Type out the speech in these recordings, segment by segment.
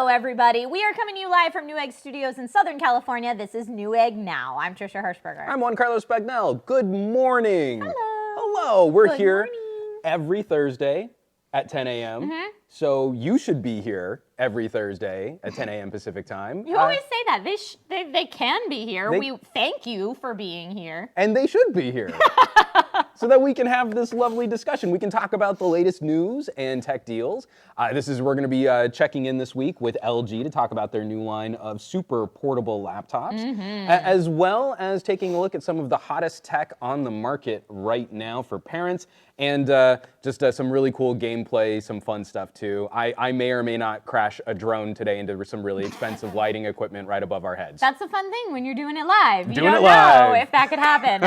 everybody. We are coming to you live from Newegg Studios in Southern California. This is Newegg Now. I'm Trisha Hirschberger. I'm Juan Carlos Bagnell. Good morning. Hello. Hello. We're here morning. every Thursday at 10 a.m. So you should be here every Thursday at 10 a.m. Pacific time. You always say that. They can be here. We thank you for being here. And they should be here. So that we can have this lovely discussion. We can talk about the latest news and tech deals. We're going to be checking in this week with LG to talk about their new line of super portable laptops, as well as taking a look at some of the hottest tech on the market right now for parents, and just some really cool gameplay, some fun stuff too. I may or may not crash a drone today into some really expensive lighting equipment right above our heads. That's the fun thing when you're doing it live. You Doing don't it live. know if that could happen.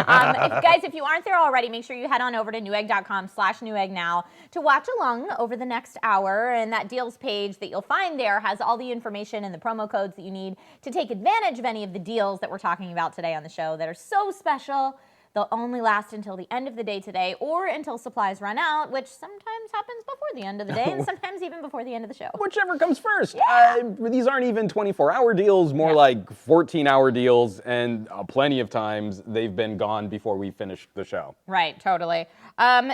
If you aren't there already, make sure you head on over to newegg.com/newegg now to watch along over the next hour. And that deals page that you'll find there has all the information and the promo codes that you need to take advantage of any of the deals that we're talking about today on the show that are so special. They'll only last until the end of the day today or until supplies run out, which sometimes happens before the end of the day and sometimes even before the end of the show. Whichever comes first. Yeah. These aren't even 24-hour deals, more like 14-hour deals, and plenty of times they've been gone before we finish the show. Right, totally.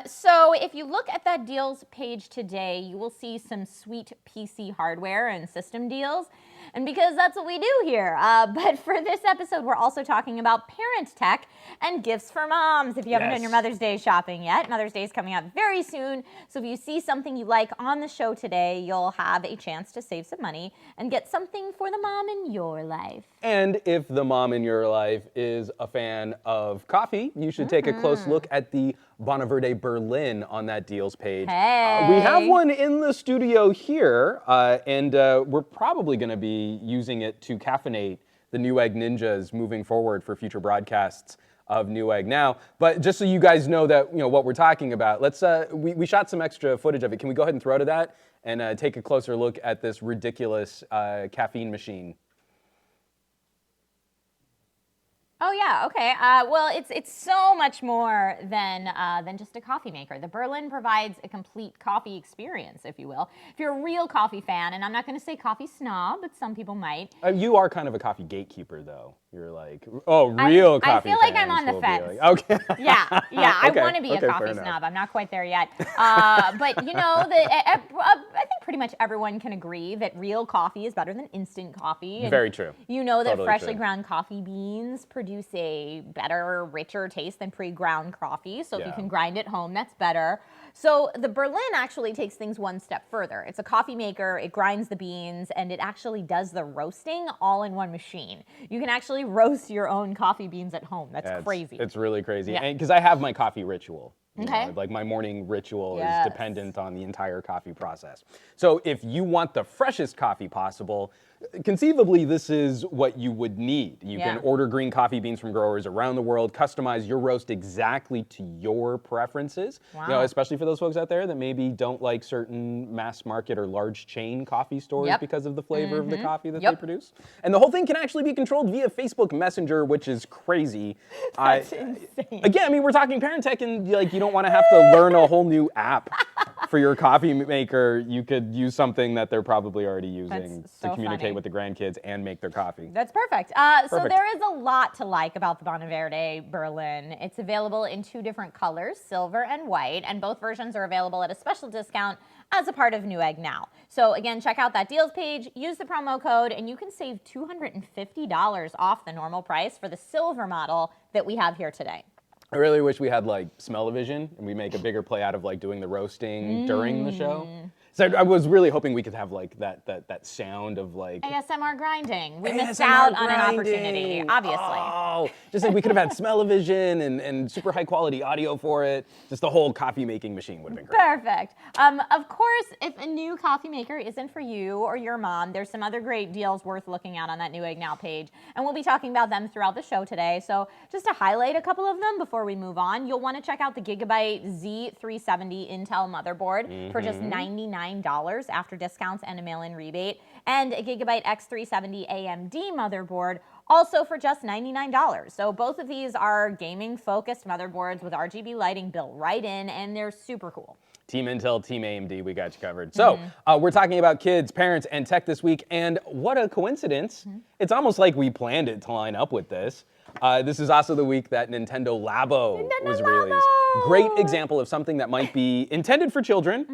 So if you look at that deals page today, you will see some sweet PC hardware and system deals. And because that's what we do here. But for this episode, we're also talking about parent tech and gifts for moms. If you haven't done your Mother's Day shopping yet, Mother's Day is coming up very soon. So if you see something you like on the show today, you'll have a chance to save some money and get something for the mom in your life. And if the mom in your life is a fan of coffee, you should take a close look at the Bonaverde Berlin on that deals page. Hey. We have one in the studio here, and we're probably going to be using it to caffeinate the Newegg Ninjas moving forward for future broadcasts of Newegg Now. But just so you guys know that what we're talking about, let's we shot some extra footage of it. Can we go ahead and throw to that and take a closer look at this ridiculous caffeine machine? Oh yeah, okay. Well, it's so much more than just a coffee maker. The Berlin provides a complete coffee experience, if you will. If you're a real coffee fan, and I'm not going to say coffee snob, but some people might. You are kind of a coffee gatekeeper, though. You're like, real coffee I feel like fans I'm on the will be fence. like, okay. Yeah. Okay, I want to be a fair coffee enough. snob. I'm not quite there yet. But I think pretty much everyone can agree that real coffee is better than instant coffee. And Very true. You know that Totally freshly true. ground coffee beans produce a better, richer taste than pre-ground coffee. So if you Yeah. can grind it home, that's better. So the Berlin actually takes things one step further. It's a coffee maker, it grinds the beans, and it actually does the roasting all in one machine. You can actually roast your own coffee beans at home. That's crazy. It's really crazy. Yeah. And because I have my coffee ritual. Okay. Like my morning ritual Yes. is dependent on the entire coffee process. So if you want the freshest coffee possible, conceivably this is what you would need. You can order green coffee beans from growers around the world, customize your roast exactly to your preferences. Wow. Especially for those folks out there that maybe don't like certain mass market or large chain coffee stores because of the flavor of the coffee that they produce. And the whole thing can actually be controlled via Facebook Messenger, which is crazy. That's insane. Again, I mean, we're talking parent tech, and you don't want to have to learn a whole new app for your coffee maker. You could use something that they're probably already using That's so to communicate funny. with the grandkids and make their coffee. That's perfect. So Perfect. there is a lot to like about the Bonaverde Berlin. It's available in 2 different colors, silver and white, and both versions are available at a special discount as a part of Newegg Now. So again, check out that deals page, use the promo code, and you can save $250 off the normal price for the silver model that we have here today. I really wish we had smell-o-vision and we make a bigger play out of doing the roasting during the show. So I was really hoping we could have that sound of ASMR grinding. We missed ASMR out on an grinding. opportunity, obviously. Oh, just like we could have had smell-o-vision and super high quality audio for it. Just the whole coffee making machine would have been great. Perfect. Of course, if a new coffee maker isn't for you or your mom, there's some other great deals worth looking at on that Newegg Now page, and we'll be talking about them throughout the show today. So just to highlight a couple of them before we move on, you'll want to check out the Gigabyte Z370 Intel motherboard for just $99 after discounts and a mail-in rebate, and a Gigabyte X370 AMD motherboard, also for just $99. So both of these are gaming-focused motherboards with RGB lighting built right in, and they're super cool. Team Intel, Team AMD, we got you covered. So we're talking about kids, parents, and tech this week, and what a coincidence. It's almost like we planned it to line up with this. This is also the week that Nintendo Labo was released. Great example of something that might be intended for children,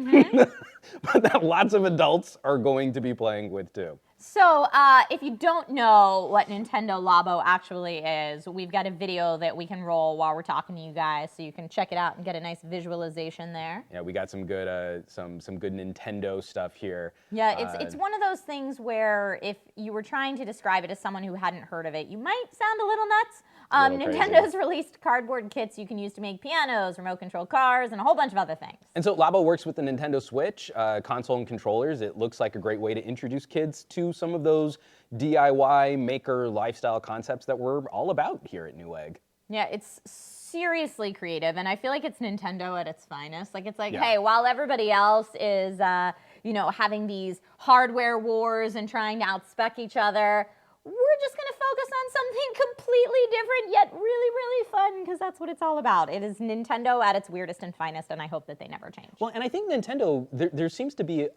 but that lots of adults are going to be playing with too. So if you don't know what Nintendo Labo actually is, we've got a video that we can roll while we're talking to you guys, so you can check it out and get a nice visualization there. Yeah, we got some good some good Nintendo stuff here. Yeah, it's one of those things where if you were trying to describe it as someone who hadn't heard of it, you might sound a little nuts. Nintendo's released cardboard kits you can use to make pianos, remote control cars, and a whole bunch of other things. And so Labo works with the Nintendo Switch, console and controllers. It looks like a great way to introduce kids to some of those DIY maker lifestyle concepts that we're all about here at Newegg. Yeah, it's seriously creative, and I feel like it's Nintendo at its finest. Like, it's like, hey, while everybody else is, having these hardware wars and trying to outspec each other, we're just going to focus on something completely different, yet really, really fun, because that's what it's all about. It is Nintendo at its weirdest and finest, and I hope that they never change. Well, and I think Nintendo, there seems to be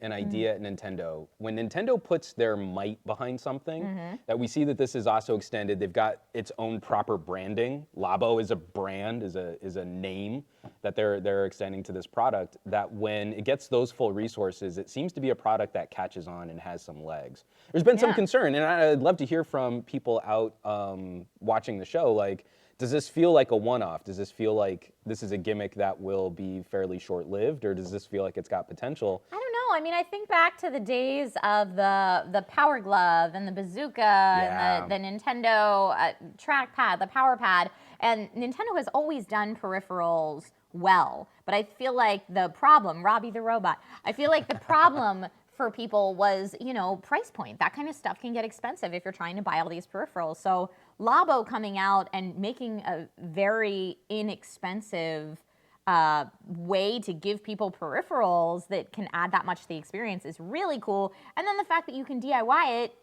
an idea at Nintendo. When Nintendo puts their might behind something, that we see that this is also extended. They've got its own proper branding. Labo is a brand, is a name that they're extending to this product, that when it gets those full resources, it seems to be a product that catches on and has some legs. There's been some concern, and I'd love to hear from people out watching the show, like, does this feel like a one-off? Does this feel like this is a gimmick that will be fairly short-lived, or does this feel like it's got potential? I don't know. I mean, I think back to the days of the Power Glove and the Bazooka and the Nintendo trackpad, the Power Pad, and Nintendo has always done peripherals well. But I feel like the problem, Robbie the Robot, I feel like the problem for people was, price point. That kind of stuff can get expensive if you're trying to buy all these peripherals. So Labo coming out and making a very inexpensive way to give people peripherals that can add that much to the experience is really cool. And then the fact that you can DIY it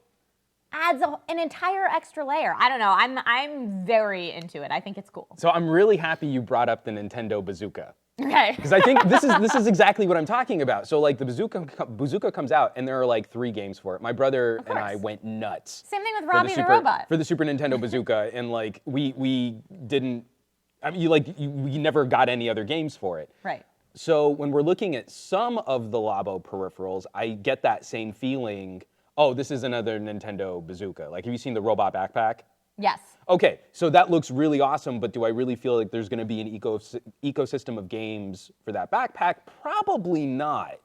adds an entire extra layer. I don't know. I'm very into it. I think it's cool. So I'm really happy you brought up the Nintendo Bazooka. Okay. Because I think this is exactly what I'm talking about. So like the Bazooka comes out, and there are like 3 games for it. My brother and I went nuts. Same thing with Robbie the Robot. For the Super Nintendo Bazooka, and like we didn't. I mean, we never got any other games for it. Right. So when we're looking at some of the Labo peripherals, I get that same feeling. Oh, this is another Nintendo Bazooka. Like, have you seen the robot backpack? Yes. Okay, so that looks really awesome, but do I really feel like there's going to be an ecosystem of games for that backpack? Probably not.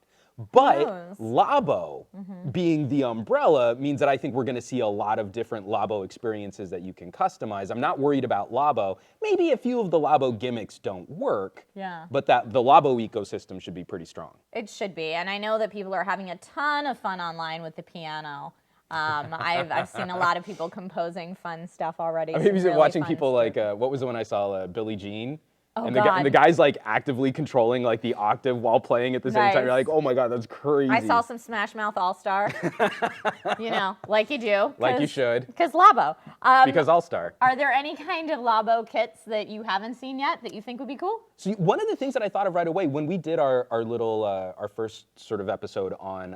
But Labo, being the umbrella, means that I think we're going to see a lot of different Labo experiences that you can customize. I'm not worried about Labo. Maybe a few of the Labo gimmicks don't work, but the Labo ecosystem should be pretty strong. It should be, and I know that people are having a ton of fun online with the piano. I've seen a lot of people composing fun stuff already. I've been watching people like, what was the one I saw, Billie Jean? Oh, and God. the guy's like actively controlling like the octave while playing at the same time. You're like, oh my God, that's crazy. I saw some Smash Mouth All-Star. Like you do. Like you should. Because Labo. Because All-Star. Are there any kind of Labo kits that you haven't seen yet that you think would be cool? So one of the things that I thought of right away when we did our first sort of episode on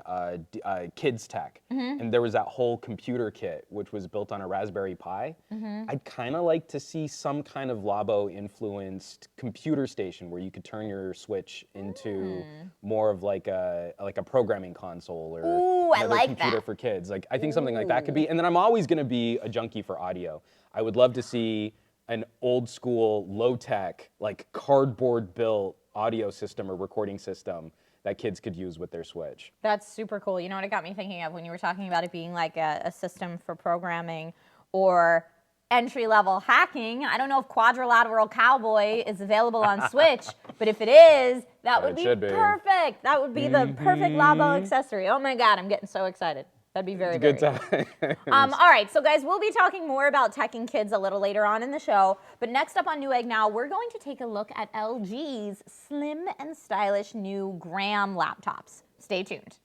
kids tech, and there was that whole computer kit which was built on a Raspberry Pi, I'd kind of like to see some kind of Labo influenced computer station where you could turn your Switch into more of like a programming console or another computer for kids. Like, I think something like that could be. And then I'm always going to be a junkie for audio. I would love to see an old school, low tech, like cardboard built audio system or recording system that kids could use with their Switch. That's super cool. You know what it got me thinking of when you were talking about it being like a system for programming or entry-level hacking? I don't know if Quadrilateral Cowboy is available on Switch, but if it is, that would be perfect. That would be the perfect Labo accessory. Oh my God, I'm getting so excited. That'd be very, very good time. All right, so guys, we'll be talking more about tech and kids a little later on in the show, but next up on Newegg Now, we're going to take a look at LG's slim and stylish new Gram laptops. Stay tuned.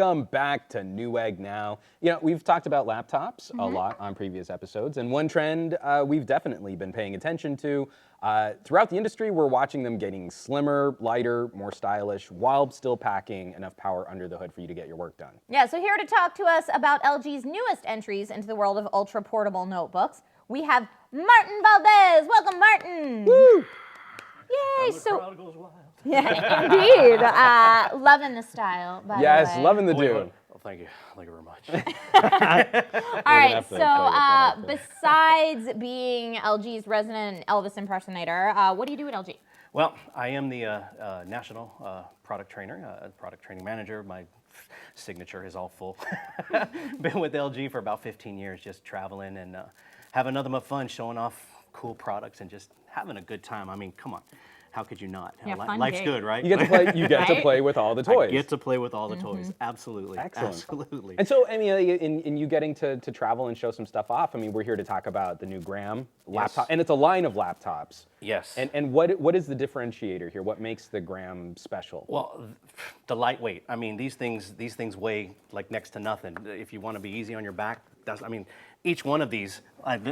Welcome back to Newegg Now. You know, we've talked about laptops a lot on previous episodes, and one trend we've definitely been paying attention to throughout the industry, we're watching them getting slimmer, lighter, more stylish, while still packing enough power under the hood for you to get your work done. Yeah, so here to talk to us about LG's newest entries into the world of ultra-portable notebooks, we have Martin Valdez. Welcome, Martin. Woo! Yay! The crowd goes wild. Yeah, indeed. Loving the style, by the way. Yes, loving the dude. Well, thank you. Thank you very much. All right, have to play with that after. besides being LG's resident Elvis impersonator, what do you do at LG? Well, I am the national product trainer, product training manager. My signature is all full. Been with LG for about 15 years, just traveling and having nothing but fun, showing off cool products and just having a good time. I mean, come on. How could you not? Yeah, fun Life's gig. good, right? You get to play. You get to Right? play with all the toys. I get to play with all the toys. Absolutely. Excellent. Absolutely. And so, I mean, in you getting to travel and show some stuff off, I mean, we're here to talk about the new Gram laptop, and it's a line of laptops. Yes. And what is the differentiator here? What makes the Gram special? Well, the lightweight. I mean, these things weigh like next to nothing. If you want to be easy on your back, I mean, each one of these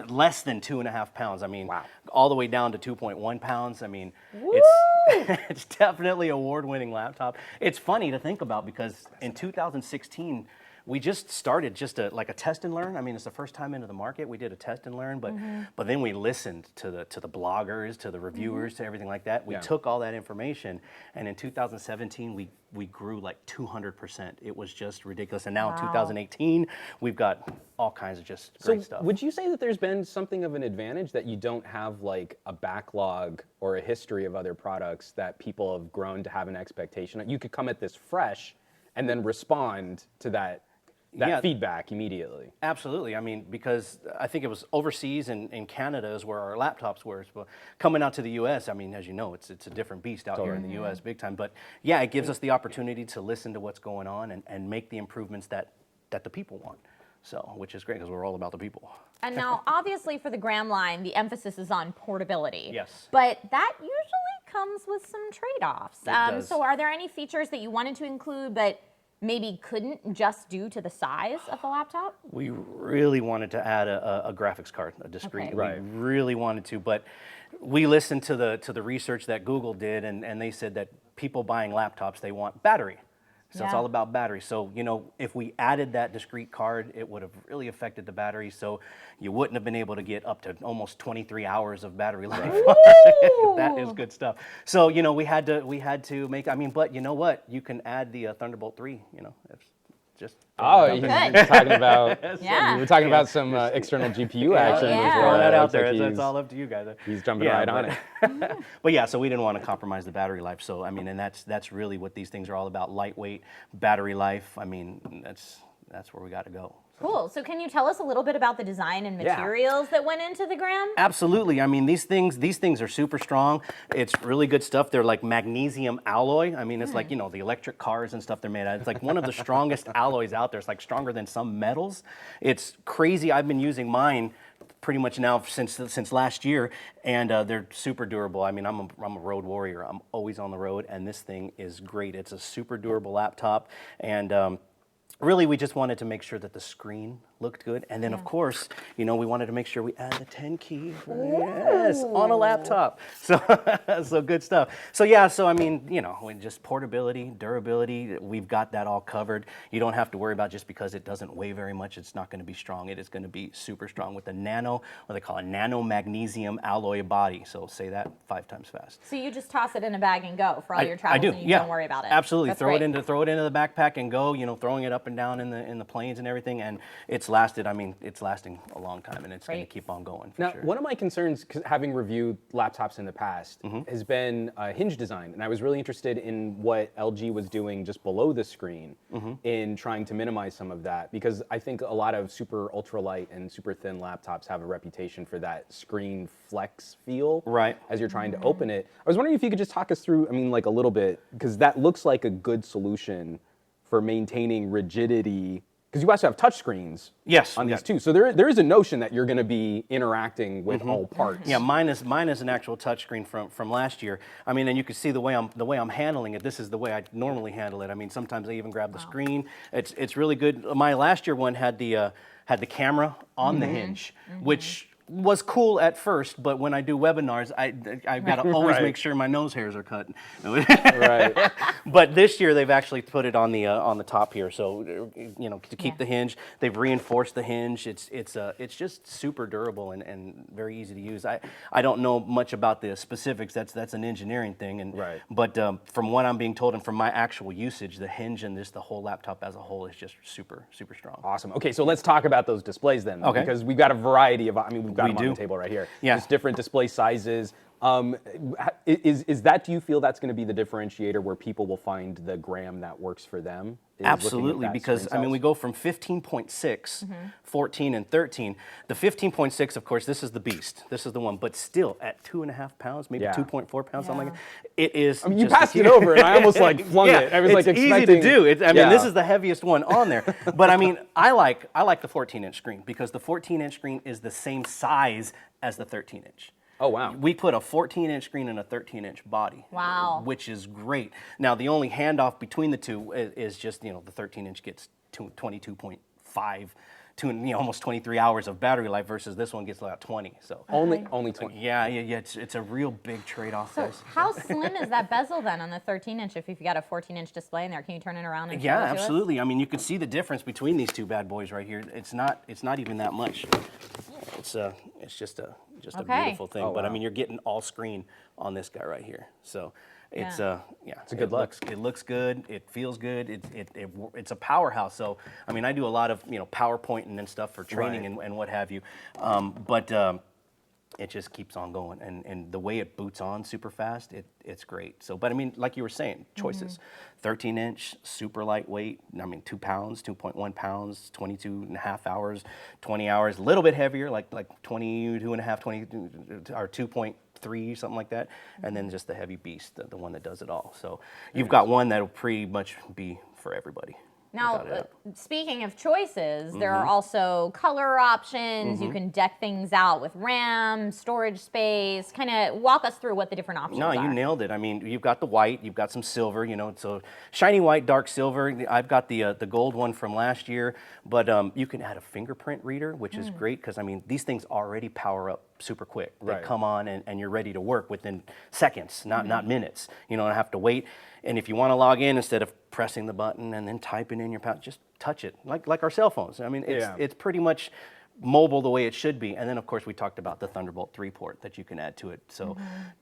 less than 2.5 pounds. I mean, wow. All the way down to 2.1 pounds. I mean, Woo! it's definitely award-winning laptop. It's funny to think about because in 2016. We just started like a test and learn. I mean, it's the first time into the market. We did a test and learn, but then we listened to the bloggers, to the reviewers, to everything like that. We took all that information, and in 2017 we grew like 200%. It was just ridiculous. And now in 2018 we've got all kinds of just great stuff. Would you say that there's been something of an advantage that you don't have like a backlog or a history of other products that people have grown to have an expectation? You could come at this fresh and then respond to that feedback immediately. Absolutely. I mean, because I think it was overseas and in Canada is where our laptops were. But coming out to the U.S., I mean, as you know, it's a different beast out here in the U.S. big time. But yeah, it gives us the opportunity to listen to what's going on and make the improvements that the people want. So, which is great because we're all about the people. And now, obviously, for the Gram line, the emphasis is on portability. Yes. But that usually comes with some trade-offs. Does. So are there any features that you wanted to include but maybe couldn't just due to the size of the laptop? We really wanted to add a graphics card, a discrete. Okay. Right. We really wanted to, but we listened to the research that Google did, and they said that people buying laptops, they want battery. So it's Yeah. all about battery. So, you know, if we added that discrete card, it would have really affected the battery. So you wouldn't have been able to get up to almost 23 hours of battery life. That is good stuff. So, you know, we had to make, I mean, but you know what? You can add the Thunderbolt 3, you know, it's just. Oh, you're talking about Yeah. we were talking about some external GPU action. yeah. before. Throwing that It out looks there. like It's all up to you guys. He's jumping Yeah, right on it. But yeah, so we didn't want to compromise the battery life. So I mean, and that's really what these things are all about: lightweight, battery life. I mean, that's where we got to go. Cool. So can you tell us a little bit about the design and materials that went into the Gram? Absolutely. I mean, these things are super strong. It's really good stuff. They're like magnesium alloy. I mean, it's like, you know, the electric cars and stuff they're made out of. It's like one of the strongest alloys out there. It's like stronger than some metals. It's crazy. I've been using mine pretty much now since last year, and they're super durable. I mean, I'm a road warrior. I'm always on the road, and this thing is great. It's a super durable laptop, and really, we just wanted to make sure that the screen looked good. And then, of course, you know, we wanted to make sure we add the 10 key. Yes, on a laptop. So, so good stuff. So, yeah, so, I mean, you know, just portability, durability, we've got that all covered. You don't have to worry about just because it doesn't weigh very much, it's not going to be strong. It is going to be super strong with the what they call a nano magnesium alloy body. So, say that 5 times fast. So you just toss it in a bag and go for all your I travels do, and you yeah. don't worry about it. Absolutely. That's Throw great. it into the backpack and go, you know, throwing it up and down in the planes and everything, and it's lasting a long time, and it's going to Great. keep on going for Now, sure. one of my concerns, 'cause having reviewed laptops in the past, has been hinge design, and I was really interested in what LG was doing just below the screen in trying to minimize some of that, because I think a lot of super ultralight and super thin laptops have a reputation for that screen flex feel Right. as you're trying to open it. I was wondering if you could just talk us through, I mean, like a little bit, because that looks like a good solution for maintaining rigidity because you also have touch screens on these too. So there is a notion that you're going to be interacting with all parts. Yeah, mine is an actual touchscreen from last year. I mean, and you can see the way I'm handling it. This is the way I normally handle it. I mean, sometimes I even grab the screen. It's really good. My last year one had the camera on the hinge, which was cool at first, but when I do webinars, I've got to always make sure my nose hairs are cut. Right. But this year they've actually put it on the top here, so you know, to keep the hinge. They've reinforced the hinge. It's just super durable and very easy to use. I don't know much about the specifics. That's an engineering thing, but from what I'm being told and from my actual usage, the hinge and the whole laptop as a whole is just super strong. Awesome. Okay, so let's talk about those displays then, because we've got a variety of. I mean, we've got them on the table right here. Yeah. Just different display sizes. Is that, do you feel that's going to be the differentiator where people will find the gram that works for them? Absolutely, because I mean, we go from 15.6, 14, and 13. The 15.6, of course, this is the beast. This is the one, but still at 2.5 pounds, maybe 2.4 pounds, something like that. It is. I mean, you passed it over, and I almost like flung it. I was like expecting. Easy to do. I mean, this is the heaviest one on there. But I mean, I like the 14-inch screen because the 14-inch screen is the same size as the 13-inch. Oh, wow. We put a 14-inch screen in a 13-inch body. Wow. Which is great. Now, the only handoff between the two is just, you know, the 13-inch gets 22.5, almost 23 hours of battery life versus this one gets about 20. So only 20. Yeah. It's a real big trade-off. So how slim is that bezel then on the 13-inch if you've got a 14-inch display in there? Can you turn it around and show it to us? Absolutely. I mean, you can see the difference between these two bad boys right here. It's not even that much. It's just a beautiful thing. Oh, wow. But I mean, you're getting all screen on this guy right here. So it's it's a good look. It looks good. It feels good. It's a powerhouse. So I mean, I do a lot of PowerPoint and stuff for training and what have you. But it just keeps on going, and the way it boots on super fast, it's great. So, but I mean, like you were saying, choices. 13-inch, super lightweight. I mean, 2 pounds, 2.1 pounds, 22.5 hours, 20 hours. A little bit heavier, like 22.5, 20 or 2.3, something like that. And then just the heavy beast, the one that does it all. So you've got one that'll pretty much be for everybody. Now, speaking of choices, there are also color options. You can deck things out with RAM, storage space. Kind of walk us through what the different options are. No, you nailed it. I mean, you've got the white, you've got some silver, so shiny white, dark silver. I've got the gold one from last year, but you can add a fingerprint reader, which is great because, I mean, these things already power up super quick. They come on and you're ready to work within seconds, not minutes. You don't have to wait. And if you want to log in, instead of pressing the button and then typing in your password, just touch it, like our cell phones. I mean, it's pretty much mobile the way it should be. And then, of course, we talked about the Thunderbolt 3 port that you can add to it. So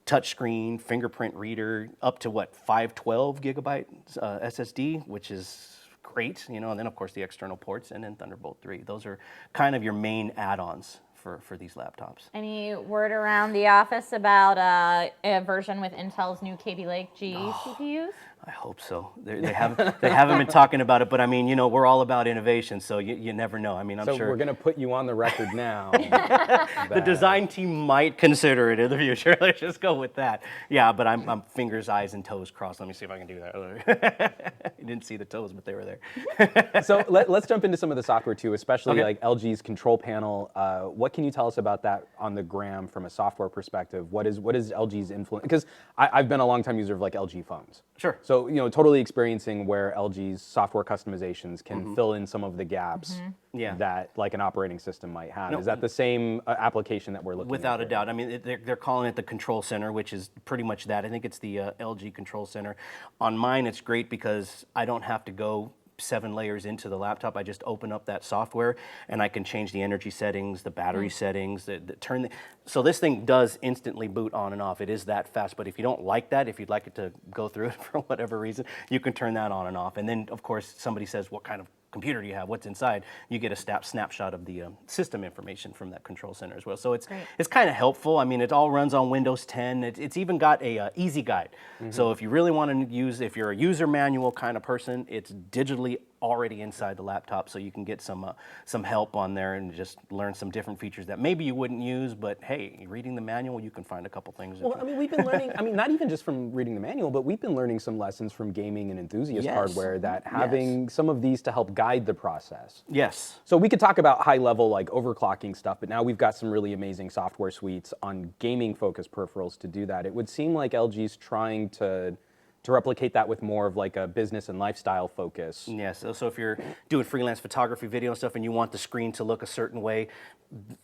touch screen, fingerprint reader, up to 512 gigabyte SSD, which is great, and then, of course, the external ports, and then Thunderbolt 3. Those are kind of your main add-ons for these laptops. Any word around the office about a version with Intel's new Kaby Lake G CPUs? I hope so. They haven't been talking about it, but I mean, we're all about innovation, so you never know. I mean, I'm sure. So we're going to put you on the record now. The design team might consider it in the future. Let's just go with that. Yeah, but I'm fingers, eyes, and toes crossed. Let me see if I can do that. You didn't see the toes, but they were there. So let's jump into some of the software too, especially like LG's control panel. What can you tell us about that on the gram from a software perspective? What is LG's influence? Because I've been a long time user of like LG phones. Sure. So, totally experiencing where LG's software customizations can fill in some of the gaps that like an operating system might have. No, is that the same application that we're looking at? Without a doubt. I mean, they're calling it the control center, which is pretty much that. I think it's the LG control center. On mine, it's great because I don't have to go 7 layers into the laptop. I just open up that software and I can change the energy settings, the battery settings, so this thing does instantly boot on and off. It is that fast, but if you don't like that, if you'd like it to go through it for whatever reason, you can turn that on and off. And then, of course, somebody says, what kind of computer do you have? What's inside? You get a snapshot of the system information from that control center as well. So it's kind of helpful. I mean, it all runs on Windows 10. It's even got a easy guide. So if you really want to use, if you're a user manual kind of person, it's digitally already inside the laptop, so you can get some help on there and just learn some different features that maybe you wouldn't use, but hey, reading the manual, you can find a couple things. Well, I mean, we've been learning, I mean, not even just from reading the manual, but we've been learning some lessons from gaming and enthusiast Yes. hardware that having some of these to help guide the process. Yes. So we could talk about high level like overclocking stuff, but now we've got some really amazing software suites on gaming focused peripherals to do that. It would seem like LG's trying to replicate that with more of like a business and lifestyle focus. Yes, so if you're doing freelance photography, video and stuff, and you want the screen to look a certain way,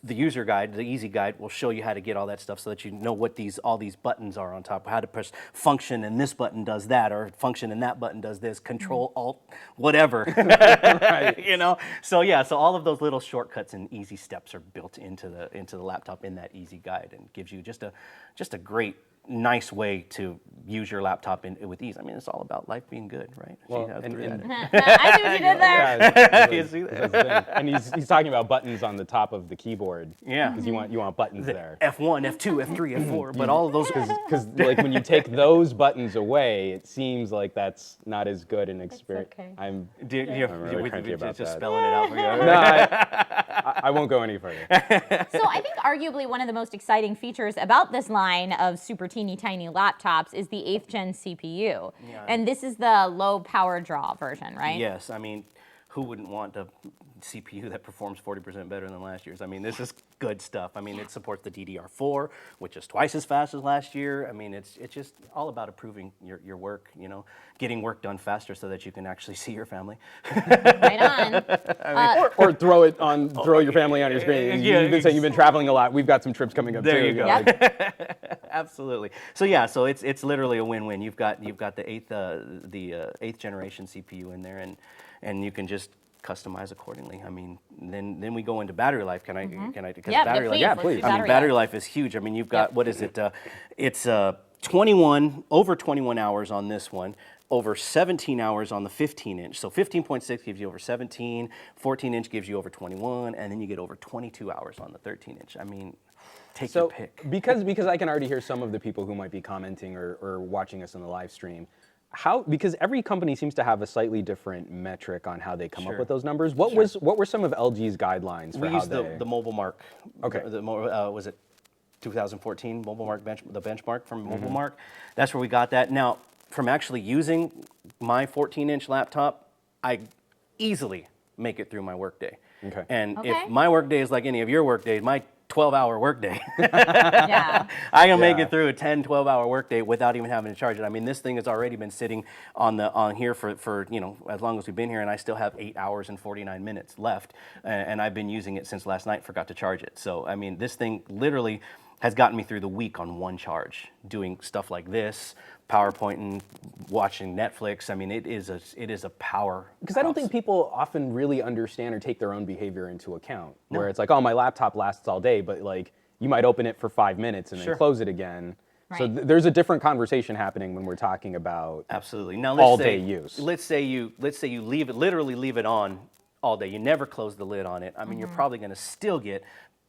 the user guide, the easy guide, will show you how to get all that stuff so that you know what all these buttons are on top, how to press function and this button does that, or function and that button does this, control, alt, whatever. Right. You know? So yeah, so all of those little shortcuts and easy steps are built into the laptop in that easy guide, and gives you just a great, nice way to use your laptop with ease. I mean, it's all about life being good, right? Well, I see what you did there. Yeah, You see that? that's the thing. And he's talking about buttons on the top of the keyboard. Yeah. Because you want buttons there. F1, F2, F3, F4, but all of those. Because like when you take those buttons away, it seems like that's not as good an experience. okay. I'm You're cranky about just that. spelling it out for you. no, I won't go any further. So I think arguably one of the most exciting features about this line of super teeny tiny laptops is the 8th gen CPU. Yeah. And this is the low power draw version, right? Yes, I mean, who wouldn't want a CPU that performs 40% better than last year's? I mean, this is good stuff. I mean, it supports the DDR4, which is twice as fast as last year. I mean, it's just all about improving your work, you know, getting work done faster so that you can actually see your family. Right on. Or throw your family on your screen. Yeah, You've been saying you've been traveling a lot. We've got some trips coming up There too. you go. know, like- Absolutely. So yeah, so it's literally a win-win. You've got the eighth generation CPU in there, and you can just customize accordingly. I mean, then we go into battery life. Can I? Because Yeah, battery life. please, let's do I mean, battery battery life. life is huge. I mean, you've got what is it? It's over 21 hours on this one. Over 17 hours on the 15-inch. So 15.6 gives you over 17, 14-inch gives you over 21, and then you get over 22 hours on the 13-inch. I mean, take your pick. Because I can already hear some of the people who might be commenting or watching us on the live stream. Because every company seems to have a slightly different metric on how they come up with those numbers. What were some of LG's guidelines for We how used they... the Mobile Mark. Okay. Was it 2014 Mobile Mark the benchmark from Mobile Mark? That's where we got that. Now, from actually using my 14-inch laptop, I easily make it through my workday. Okay. And Okay. if my workday is like any of your workdays, my 12-hour workday, Yeah. I can make Yeah. it through a 10, 12-hour workday without even having to charge it. I mean, this thing has already been sitting on here for you know, as long as we've been here, and I still have 8 hours and 49 minutes left, and I've been using it since last night, forgot to charge it. So, I mean, this thing literally has gotten me through the week on one charge, doing stuff like this, PowerPointing, watching Netflix. I mean, it is a power. Because I don't think people often really understand or take their own behavior into account. Where it's like, oh, my laptop lasts all day, but like you might open it for 5 minutes and then close it again. So Right. there's a different conversation happening when we're talking about Absolutely. Now, all-day use. Let's say you literally leave it on all day. You never close the lid on it. I mean, you're probably going to still get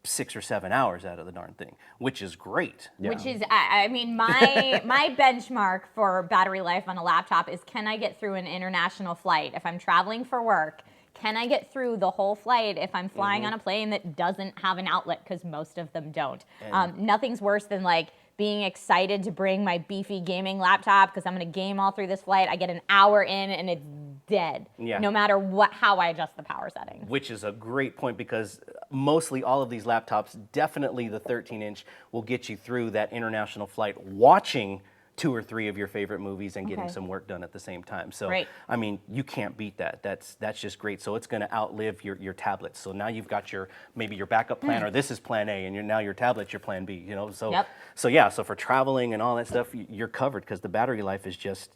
6 or 7 hours out of the darn thing, which is great. Yeah. Which is, I mean, my benchmark for battery life on a laptop is, can I get through an international flight? If I'm traveling for work, can I get through the whole flight if I'm flying on a plane that doesn't have an outlet? Because most of them don't. Nothing's worse than like being excited to bring my beefy gaming laptop because I'm going to game all through this flight. I get an hour in and it's dead. Yeah. No matter how I adjust the power settings. Which is a great point, because mostly all of these laptops, definitely the 13-inch, will get you through that international flight watching 2 or 3 of your favorite movies and getting Okay. some work done at the same time. So, Right. I mean, you can't beat that. That's just great. So it's going to outlive your tablets. So now you've got maybe your backup plan, or this is plan A, and now your tablet's your plan B. You know, so Yep. so yeah. So for traveling and all that stuff, you're covered, because the battery life is just.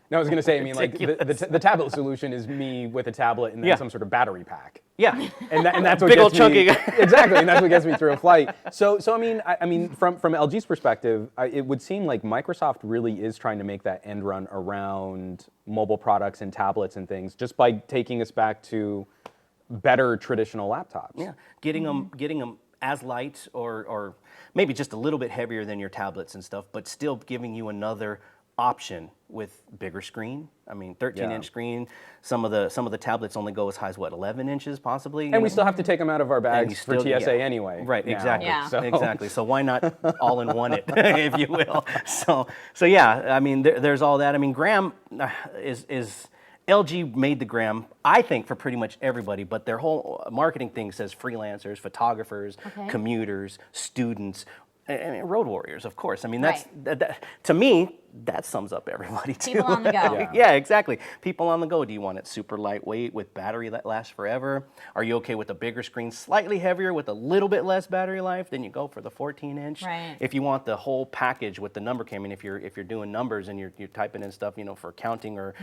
No, I was going to say, I mean, like the tablet solution is me with a tablet and then Yeah. some sort of battery pack. Yeah. And that's what Big gets old chunky me, guy. exactly, and that's what gets me through a flight. So I mean, from LG's perspective, it would seem like Microsoft really is trying to make that end run around mobile products and tablets and things, just by taking us back to better traditional laptops. Yeah, getting them as light or maybe just a little bit heavier than your tablets and stuff, but still giving you another option with bigger screen. I mean, 13-inch screen. Some of the tablets only go as high as what, 11 inches possibly. And we still have to take them out of our bags for still- TSA yeah. anyway. Right, now. exactly. Yeah. So- Exactly. So why not all in one it, if you will? So yeah, I mean, there's all that. I mean, Gram is LG made the Gram, I think, for pretty much everybody, but their whole marketing thing says freelancers, photographers, commuters, students, and road warriors, of course. I mean, that's to me, that sums up everybody too. People on the go. Yeah, exactly. People on the go. Do you want it super lightweight with battery that lasts forever? Are you okay with a bigger screen, slightly heavier with a little bit less battery life? Then you go for the 14-inch. Right. If you want the whole package with the number cam, and if you're doing numbers and you're typing in stuff, for accounting or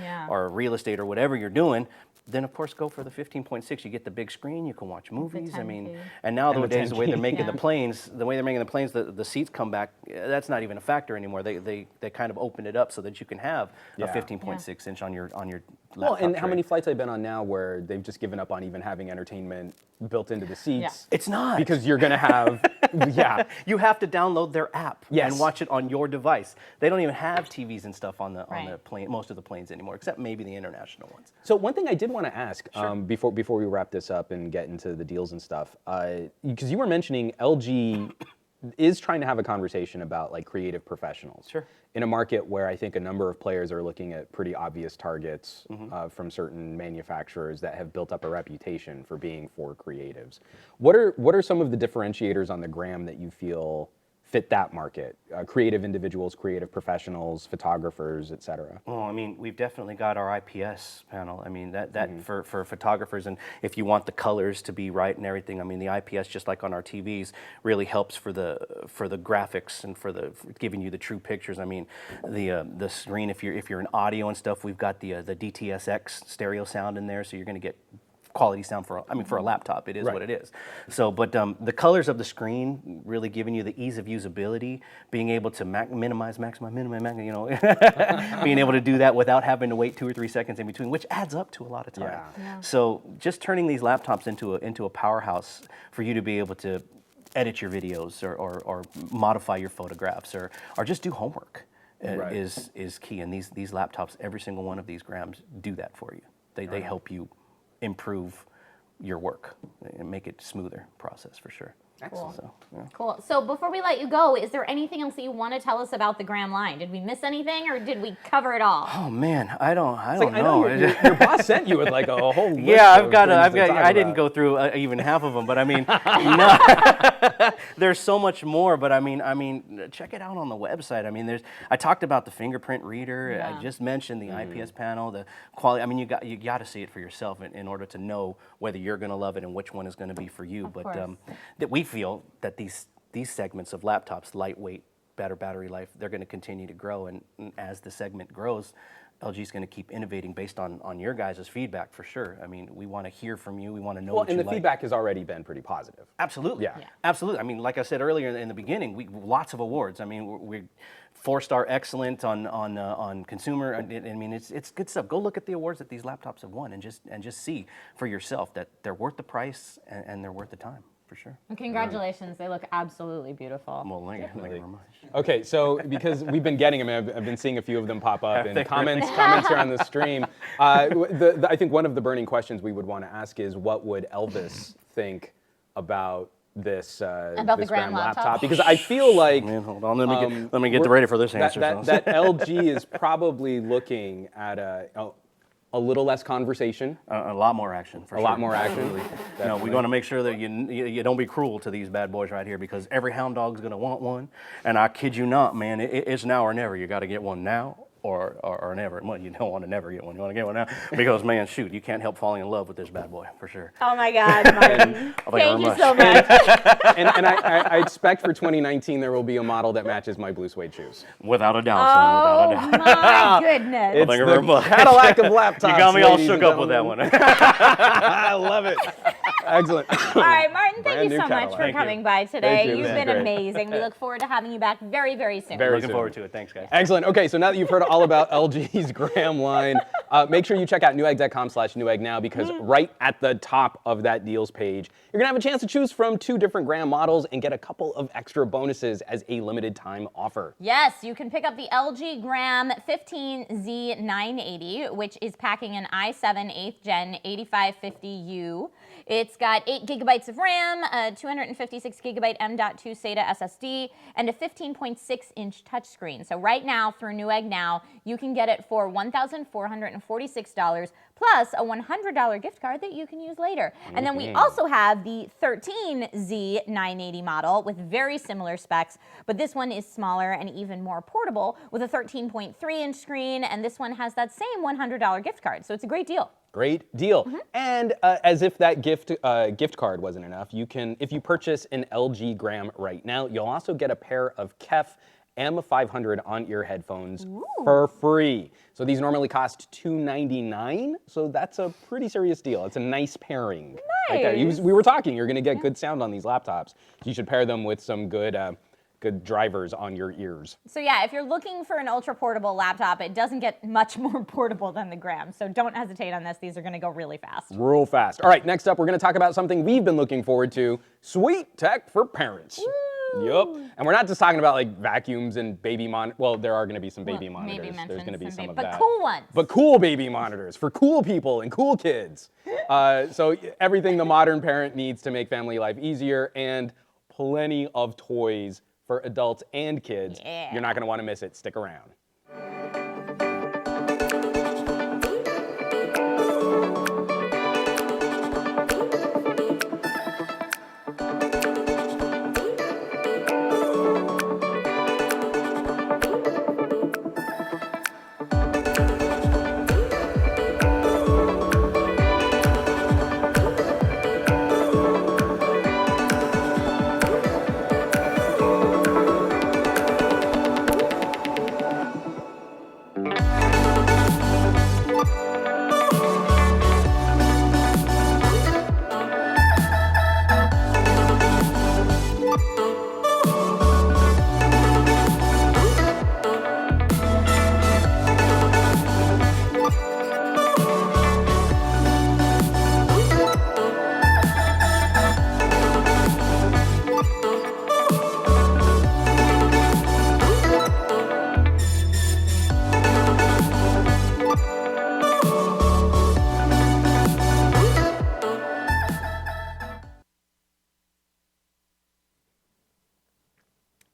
real estate or whatever you're doing, then of course go for the 15.6. You get the big screen, you can watch movies. I mean, and nowadays the way they're making the planes, the seats come back. That's not even a factor anymore. They kind of open it up so that you can have a 15.6 inch on your laptop. Well, and how tray. many flights I've been on now where they've just given up on even having entertainment built into the seats? It's not. Because you're going to have, You have to download their app Yes. and watch it on your device. They don't even have TVs and stuff on the Right. plane, most of the planes anymore, except maybe the international ones. So one thing I did want to ask before we wrap this up and get into the deals and stuff, because you were mentioning LG is trying to have a conversation about like creative professionals. Sure. In a market where I think a number of players are looking at pretty obvious targets from certain manufacturers that have built up a reputation for being for creatives. What are some of the differentiators on the Gram that you feel fit that market? Creative individuals, creative professionals, photographers, et cetera. Well, I mean, we've definitely got our IPS panel. I mean, that for photographers, and if you want the colors to be right and everything, I mean, the IPS, just like on our TVs, really helps for the graphics and for giving you the true pictures. I mean, the screen, if you're in audio and stuff, we've got the DTSX stereo sound in there, so you're going to get quality sound for a laptop. It is what it is. So, but the colors of the screen really giving you the ease of usability, being able to minimize, being able to do that without having to wait 2 or 3 seconds in between, which adds up to a lot of time. Yeah. So, just turning these laptops into a powerhouse for you to be able to edit your videos or modify your photographs or just do homework is key. And these laptops, every single one of these Grams do that for you. They help you improve your work and make it smoother process for sure. Excellent. So, Cool. So before we let you go, is there anything else that you want to tell us about the Gram line? Did we miss anything, or did we cover it all? Oh man, I don't I know. know your boss sent you with like a whole list Yeah, of things to talk I didn't about. go through even half of them, but I mean, no, there's so much more. But I mean, check it out on the website. I mean, I talked about the fingerprint reader. I just mentioned the IPS panel, the quality. I mean, you got to see it for yourself in order to know whether you're going to love it and which one is going to be for you. But that we feel that these segments of laptops, lightweight, better battery life, they're going to continue to grow, and as the segment grows, LG is going to keep innovating based on your guys' feedback for sure. I mean, we want to hear from you. We want to know what you and the like. feedback has already been pretty positive. Absolutely. Yeah. Absolutely. I mean, like I said earlier in the beginning, lots of awards. I mean, we're 4-star excellent on consumer. I mean, it's good stuff. Go look at the awards that these laptops have won and just see for yourself that they're worth the price and they're worth the time. For sure. And congratulations. They look absolutely beautiful. Well, thank you very much. Okay, so because we've been getting them, I've been seeing a few of them pop up in comments are on the stream. I think one of the burning questions we would want to ask is, what would Elvis think about this About this the Gram laptop? Because I feel like Man, hold on. Let me get ready for this answer. that LG is probably looking at a little less conversation. A lot more action, for sure. A lot more action. No, we want to make sure that you don't be cruel to these bad boys right here, because every hound dog's going to want one. And I kid you not, man, it's now or never. You got to get one now or never. Well, you don't want to never get one. You want to get one now because, man, shoot, you can't help falling in love with this bad boy, for sure. Oh my God, Martin. Thank you so much. and I expect for 2019 there will be a model that matches my blue suede shoes. Without a doubt, son. Without a doubt. My goodness. It's thank you the very much. Cadillac of laptops. You got me all ladies shook and up with that one. I love it. Excellent. All right, Martin, thank Brand you new so much Cadillac. for Thank you. coming by today. Thank you. You've This been is great. amazing. We look forward to having you back very, very soon. Very Looking soon. forward to it. Thanks, guys. Excellent. Okay, so now that you've heard all about LG's Gram line, Make sure you check out newegg.com/Newegg now, because right at the top of that deals page, you're gonna have a chance to choose from 2 different Gram models and get a couple of extra bonuses as a limited time offer. Yes, you can pick up the LG Gram 15Z980, which is packing an i7 8th Gen 8550U. It's got 8 gigabytes of RAM, a 256 gigabyte M.2 SATA SSD, and a 15.6-inch touchscreen. So right now, through Newegg Now, you can get it for $1,446 plus a $100 gift card that you can use later. And then we also have the 13Z980 model with very similar specs, but this one is smaller and even more portable with a 13.3-inch screen, and this one has that same $100 gift card. So it's a great deal. Great deal. And as if that gift card wasn't enough, you can, if you purchase an LG Gram right now, you'll also get a pair of Kef M500 on-ear headphones for free. So these normally cost $299, so that's a pretty serious deal. It's a nice pairing. Nice. Right there. We were talking, you're gonna get good sound on these laptops. You should pair them with some good drivers on your ears. So yeah, if you're looking for an ultra portable laptop, it doesn't get much more portable than the Gram. So don't hesitate on this. These are gonna go really fast. Real fast. All right, next up, we're gonna talk about something we've been looking forward to, sweet tech for parents. Yep. And we're not just talking about like vacuums and baby well, there are going to be some baby monitors. There's going to be some of that. But cool ones. But cool baby monitors for cool people and cool kids. So everything the modern parent needs to make family life easier, and plenty of toys for adults and kids. Yeah. You're not going to want to miss it. Stick around.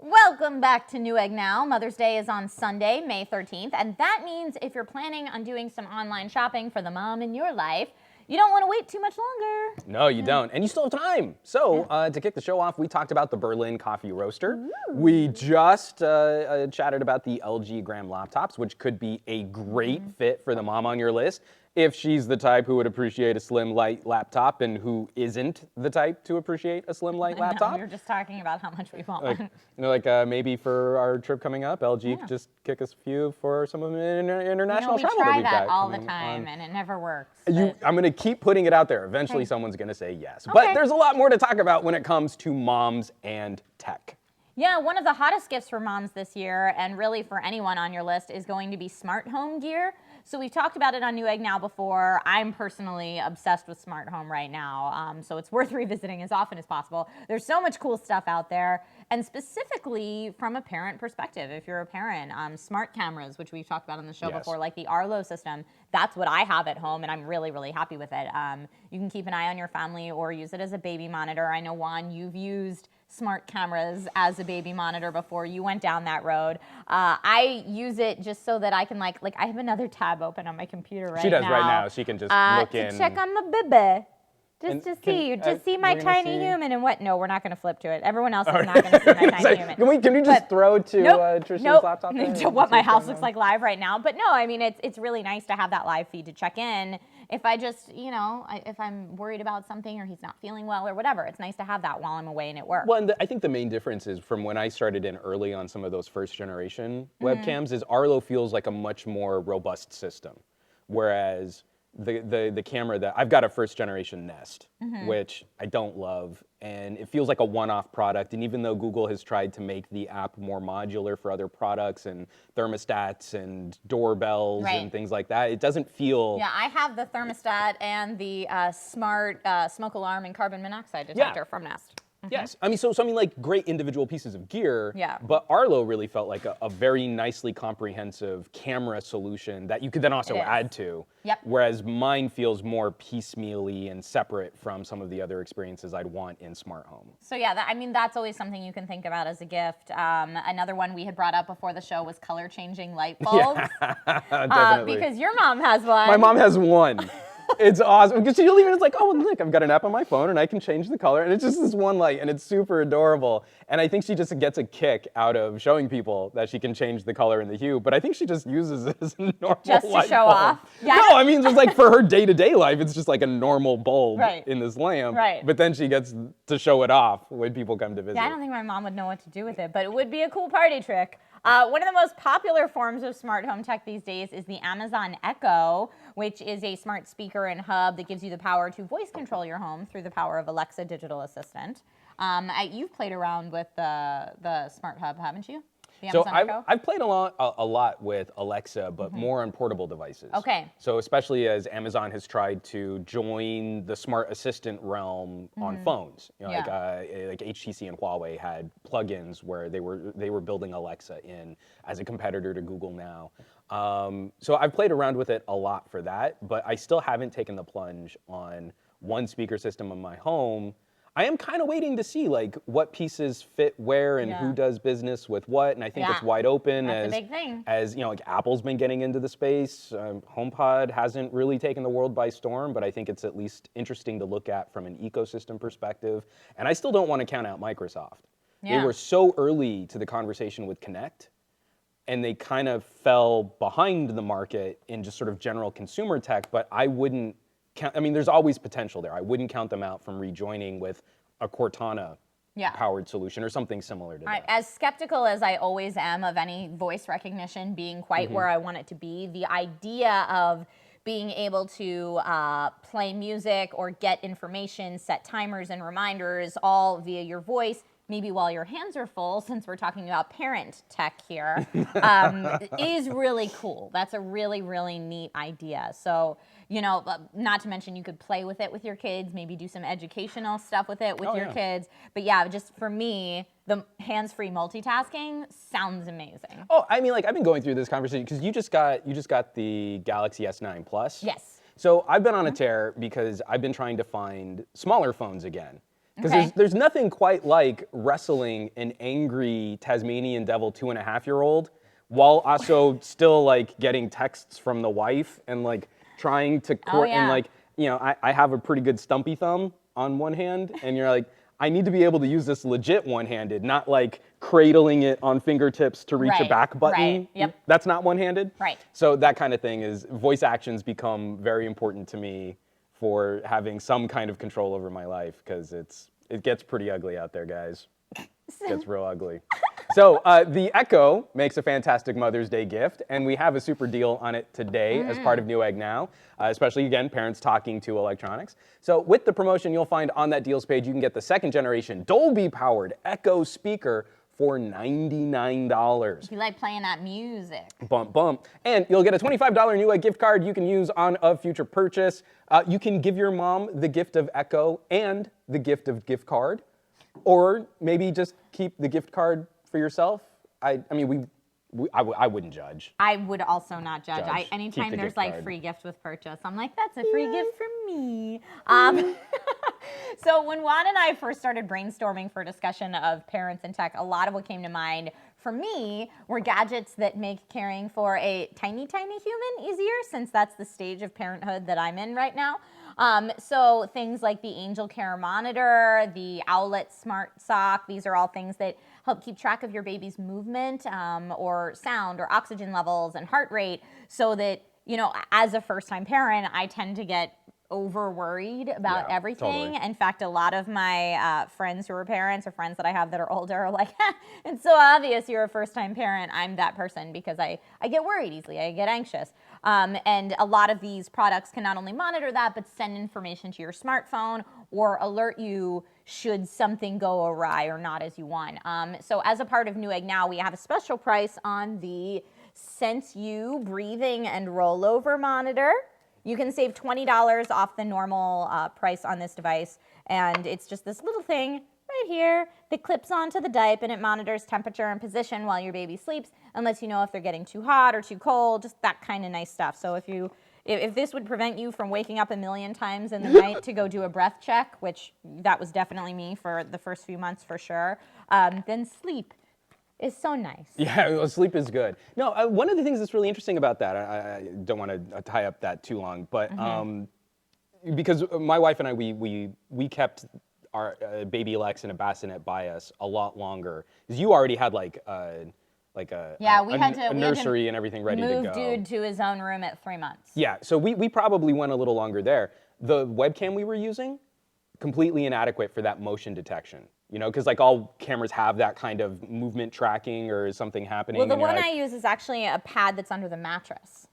Welcome back to Newegg Now. Mother's Day is on Sunday, May 13th, and that means if you're planning on doing some online shopping for the mom in your life, you don't want to wait too much longer. No, you don't. And you still have time. So to kick the show off, we talked about the Berlin Coffee Roaster. We just chatted about the LG Gram laptops, which could be a great fit for the mom on your list, if she's the type who would appreciate a slim, light laptop and who isn't the type to appreciate a slim, light laptop. We were just talking about how much we want one. Maybe for our trip coming up, LG could just kick us a few for some of the international travel we that try we've that got all the coming time, on. and it never works. I'm going to keep putting it out there. Eventually, someone's going to say yes. But there's a lot more to talk about when it comes to moms and tech. Yeah, one of the hottest gifts for moms this year, and really for anyone on your list, is going to be smart home gear. So we've talked about it on Newegg Now before. I'm personally obsessed with smart home right now, so it's worth revisiting as often as possible. There's so much cool stuff out there, and specifically from a parent perspective, if you're a parent, smart cameras, which we've talked about on the show before, like the Arlo system, that's what I have at home, and I'm really, really happy with it. You can keep an eye on your family or use it as a baby monitor. I know, Juan, you've used smart cameras as a baby monitor before. You went down that road. I use it just so that I can like I have another tab open on my computer right now. She does right now. She can just look in. To check on my baby. Just see my tiny human and what? No, we're not going to flip to it. Everyone else is not going to see my tiny human. Can we just throw to Trish's laptop there? To what my house looks like live right now. But no, I mean, it's really nice to have that live feed to check in. If I just, if I'm worried about something or he's not feeling well or whatever, it's nice to have that while I'm away and at work. Well, and I think the main difference is from when I started in early on some of those first generation webcams is Arlo feels like a much more robust system. Whereas the camera that I've got a first generation Nest, which I don't love, and it feels like a one-off product. And even though Google has tried to make the app more modular for other products and thermostats and doorbells and things like that, it doesn't feel. Yeah, I have the thermostat and the smart smoke alarm and carbon monoxide detector from Nest. Yes, I mean, so I mean, like great individual pieces of gear. Yeah. But Arlo really felt like a very nicely comprehensive camera solution that you could then also add to. Yep. Whereas mine feels more piecemeally and separate from some of the other experiences I'd want in smart home. So yeah, I mean, that's always something you can think about as a gift. Another one we had brought up before the show was color changing light bulbs. Definitely. Because your mom has one. My mom has one. It's awesome because she'll even, it's like, oh, look, I've got an app on my phone and I can change the color. And it's just this one light and it's super adorable. And I think she just gets a kick out of showing people that she can change the color and the hue. But I think she just uses it as a normal just light to show bulb. off. Yeah. No, I mean, just like for her day-to-day life, it's just like a normal bulb in this lamp. Right. But then she gets to show it off when people come to visit. Yeah, I don't think my mom would know what to do with it, but it would be a cool party trick. One of the most popular forms of smart home tech these days is the Amazon Echo, which is a smart speaker and hub that gives you the power to voice control your home through the power of Alexa digital assistant. You've played around with the smart hub, haven't you? The So Amazon Echo? I've played a lot with Alexa, but more on portable devices. Okay. So especially as Amazon has tried to join the smart assistant realm on phones, you know, like HTC and Huawei had plugins where they were building Alexa in as a competitor to Google Now. So I've played around with it a lot for that, but I still haven't taken the plunge on one speaker system in my home. I am kind of waiting to see like what pieces fit where and who does business with what, and I think it's wide open. That's as a big thing. As you know, like Apple's been getting into the space. HomePod hasn't really taken the world by storm, but I think it's at least interesting to look at from an ecosystem perspective. And I still don't want to count out Microsoft. They were so early to the conversation with Connect, and they kind of fell behind the market in just sort of general consumer tech. But I wouldn't. I mean, there's always potential there. I wouldn't count them out from rejoining with a Cortana-powered solution or something similar to that. As skeptical as I always am of any voice recognition being quite where I want it to be, the idea of being able to play music or get information, set timers and reminders all via your voice, maybe while your hands are full, since we're talking about parent tech here, is really cool. That's a really, really neat idea. So, you know, not to mention you could play with it with your kids, maybe do some educational stuff with it with your kids. But yeah, just for me, the hands-free multitasking sounds amazing. Oh, I mean, like I've been going through this conversation because you just got the Galaxy S9 Plus. Yes. So I've been on a tear because I've been trying to find smaller phones again. Because there's nothing quite like wrestling an angry Tasmanian devil 2.5-year-old while also still like getting texts from the wife and like trying to and like, you know, I have a pretty good stumpy thumb on one hand, and you're like, I need to be able to use this legit one-handed, not like cradling it on fingertips to reach a back button. Right. Yep. That's not one-handed. Right. So that kind of thing is, voice actions become very important to me for having some kind of control over my life, because it gets pretty ugly out there, guys. It gets real ugly. So the Echo makes a fantastic Mother's Day gift, and we have a super deal on it today as part of Newegg Now, especially, again, parents talking to electronics. So with the promotion you'll find on that deals page, you can get the second generation Dolby-powered Echo speaker for $99. If you like playing that music. Bump, bump. And you'll get a $25 Newegg gift card you can use on a future purchase. You can give your mom the gift of Echo and the gift of gift card, or maybe just keep the gift card for yourself. I mean, I wouldn't judge. I would also not judge. Keep Anytime the there's gift like card. free gift with purchase, I'm like, that's a free gift from me. So when Juan and I first started brainstorming for discussion of parents and tech, a lot of what came to mind for me were gadgets that make caring for a tiny, tiny human easier, since that's the stage of parenthood that I'm in right now. So things like the Angel Care Monitor, the Owlet Smart Sock, these are all things that help keep track of your baby's movement or sound or oxygen levels and heart rate, so that, you know, as a first-time parent, I tend to get over worried about Yeah, everything. totally. In fact, a lot of my friends who are parents or friends that I have that are older are like, it's so obvious you're a first-time parent. I'm that person because I get worried easily. I get anxious. And a lot of these products can not only monitor that, but send information to your smartphone or alert you should something go awry or not as you want. So as a part of Newegg Now, we have a special price on the Sense You breathing and rollover monitor. You can save $20 off the normal price on this device, and it's just this little thing right here that clips onto the diaper, and it monitors temperature and position while your baby sleeps and lets you know if they're getting too hot or too cold, just that kind of nice stuff. So if this would prevent you from waking up a million times in the night to go do a breath check, which that was definitely me for the first few months for sure, then sleep is so nice. Yeah, well, sleep is good. No, one of the things that's really interesting about that, I don't want to tie up that too long, but because my wife and I, we kept our baby Lex in a bassinet by us a lot longer, because you already had like a nursery and everything ready to go. Move dude to his own room at 3 months. Yeah, so we probably went a little longer there. The webcam we were using, completely inadequate for that motion detection. You know, because like all cameras have that kind of movement tracking or is something happening. Well, the and you're one like, I use is actually a pad that's under the mattress.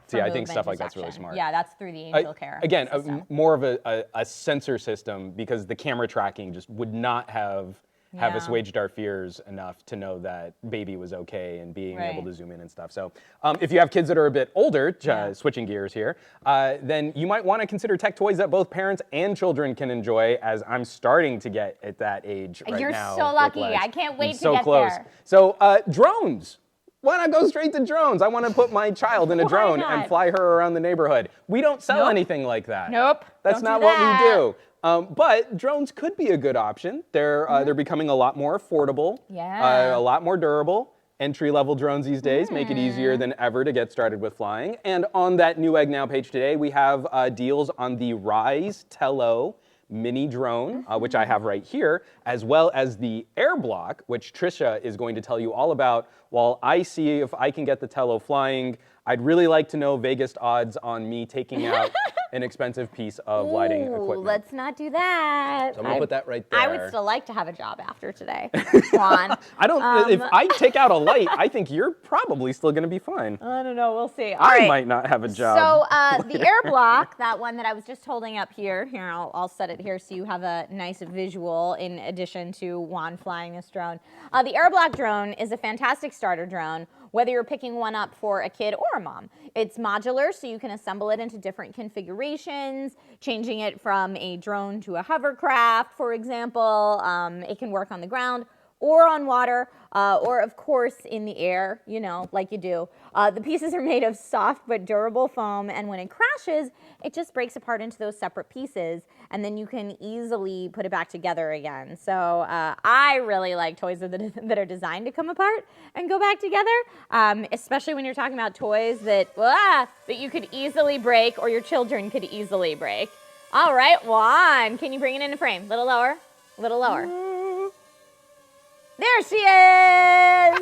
See, I think stuff like that's really smart. Yeah, that's through the Angel Care Again, system. more of a sensor system, because the camera tracking just would not have assuaged our fears enough to know that baby was okay and being able to zoom in and stuff. So if you have kids that are a bit older, switching gears here, then you might want to consider tech toys that both parents and children can enjoy, as I'm starting to get at that age right You're now. so lucky. I can't wait to get close. there. So drones. Why not go straight to drones? I want to put my child in a drone and fly her around the neighborhood. We don't sell anything like that. Nope. That's not what we do. But drones could be a good option. They're becoming a lot more affordable, a lot more durable. Entry-level drones these days make it easier than ever to get started with flying. And on that Newegg Now page today, we have deals on the Rise Tello mini drone, which I have right here, as well as the Airblock, which Trisha is going to tell you all about while I see if I can get the Tello flying. I'd really like to know Vegas odds on me taking out an expensive piece of lighting equipment. Let's not do that. So I'm gonna put that right there. I would still like to have a job after today, Juan. I don't. If I take out a light, I think you're probably still gonna be fine. I don't know. We'll see. All I right. might not have a job. So the Airblock, that one that I was just holding up here. Here, I'll set it here so you have a nice visual in addition to Juan flying this drone. The Airblock drone is a fantastic starter drone, whether you're picking one up for a kid or a mom. It's modular, so you can assemble it into different configurations, changing it from a drone to a hovercraft, for example. It can work on the ground or on water, or of course in the air, you know, like you do. The pieces are made of soft but durable foam, and when it crashes, it just breaks apart into those separate pieces, and then you can easily put it back together again. So I really like toys that are designed to come apart and go back together, especially when you're talking about toys that you could easily break or your children could easily break. All right, Juan, can you bring it into frame? Little lower, little lower. There she is!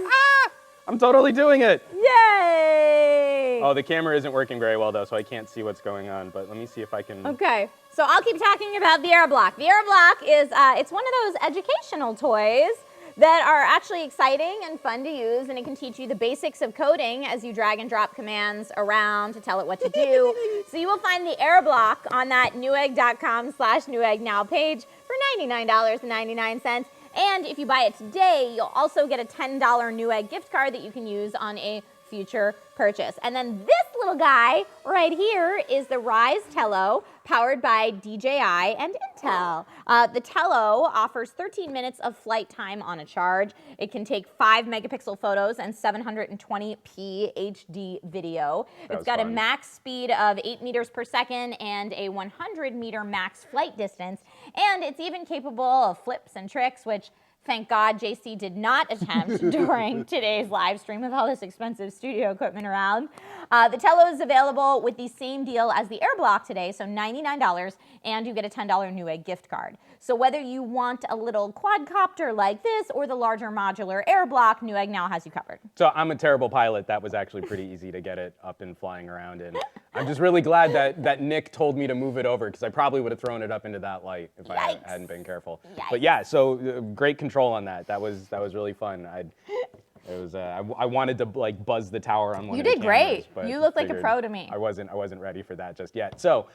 I'm totally doing it. Yay! Oh, the camera isn't working very well though, so I can't see what's going on, but let me see if I can. Okay, so I'll keep talking about the Airblock. The Airblock is, it's one of those educational toys that are actually exciting and fun to use, and it can teach you the basics of coding as you drag and drop commands around to tell it what to do. So you will find the Airblock on that newegg.com/NewEggNow page for $99.99. And if you buy it today, you'll also get a $10 Newegg gift card that you can use on a future purchase. And then this little guy right here is the Rise Tello, powered by DJI and Intel. The Tello offers 13 minutes of flight time on a charge. It can take 5 megapixel photos and 720p HD video. It's got a max speed of 8 meters per second and a 100 meter max flight distance. And it's even capable of flips and tricks, which thank God JC did not attempt during today's live stream with all this expensive studio equipment around. The Tello is available with the same deal as the Airblock today, so $99, and you get a $10 Newegg gift card. So whether you want a little quadcopter like this or the larger modular Airblock, Newegg now has you covered. So I'm a terrible pilot. That was actually pretty easy to get it up and flying around in. I'm just really glad that Nick told me to move it over, because I probably would have thrown it up into that light if I hadn't been careful. Yikes. But yeah, so great control on that. That was really fun. I wanted to like buzz the tower on one You of the did cameras, great. but You look like a figured pro to me. I wasn't ready for that just yet. So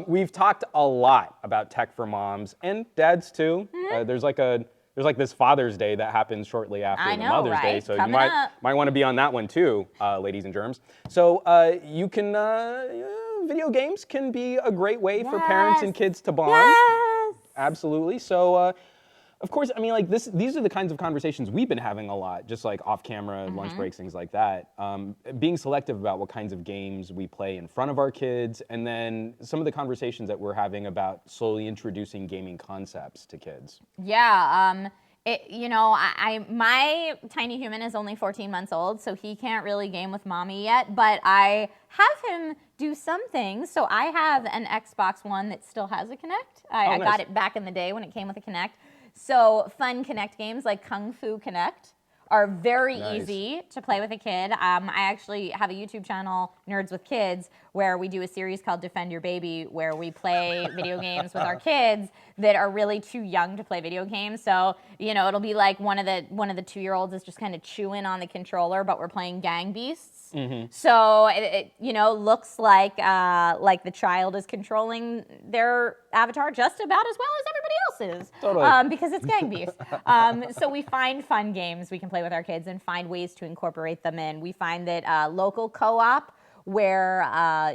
we've talked a lot about tech for moms and dads too. There's like this Father's Day that happens shortly after the Mother's Day, so Coming you up. might want to be on that one too, ladies and germs. So you can video games can be a great way for parents and kids to bond. Yes. Absolutely. So. Of course, I mean, like these are the kinds of conversations we've been having a lot, just like off camera, lunch breaks, things like that. Being selective about what kinds of games we play in front of our kids, and then some of the conversations that we're having about slowly introducing gaming concepts to kids. Yeah, my tiny human is only 14 months old, so he can't really game with mommy yet, but I have him do some things. So I have an Xbox One that still has a Kinect. I nice. got it back in the day when it came with a Kinect. So fun Kinect games like Kung Fu Kinect are very easy to play with a kid. I actually have a YouTube channel, Nerds with Kids, where we do a series called Defend Your Baby, where we play video games with our kids that are really too young to play video games. So, it'll be like one of the 2-year-olds is just kind of chewing on the controller, but we're playing Gang Beasts. So it looks like the child is controlling their avatar just about as well as everybody else's. Totally. Because it's Gang Beasts. So we find fun games we can play with our kids and find ways to incorporate them in. We find that local co-op, where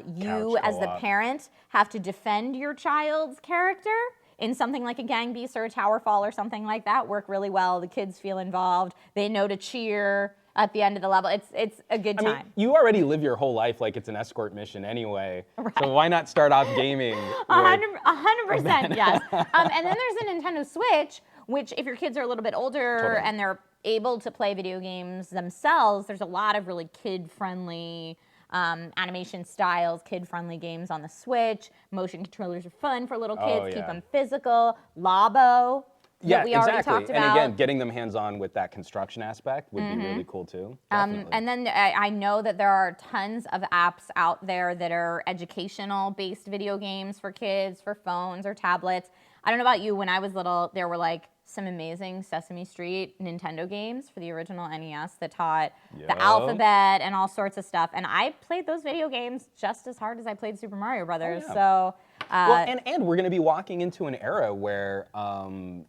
you Couch as the co-op. parent have to defend your child's character in something like a Gang Beast or a Tower Fall or something like that, work really well. The kids feel involved. They know to cheer at the end of the level. It's a good time. I mean, you already live your whole life like it's an escort mission anyway. So why not start off gaming? 100%, yes. And then there's a Nintendo Switch, which if your kids are a little bit older Totally. and they're able to play video games themselves, there's a lot of really kid-friendly animation styles, kid-friendly games on the Switch. Motion controllers are fun for little kids, keep them physical. Labo. Yeah, that we already exactly. talked about. And again, getting them hands-on with that construction aspect would be really cool too. Definitely. And then I know that there are tons of apps out there that are educational-based video games for kids, for phones or tablets. I don't know about you, when I was little, there were like some amazing Sesame Street Nintendo games for the original NES that taught the alphabet and all sorts of stuff. And I played those video games just as hard as I played Super Mario Brothers. yeah. So, Well, and we're going to be walking into an era where, I'm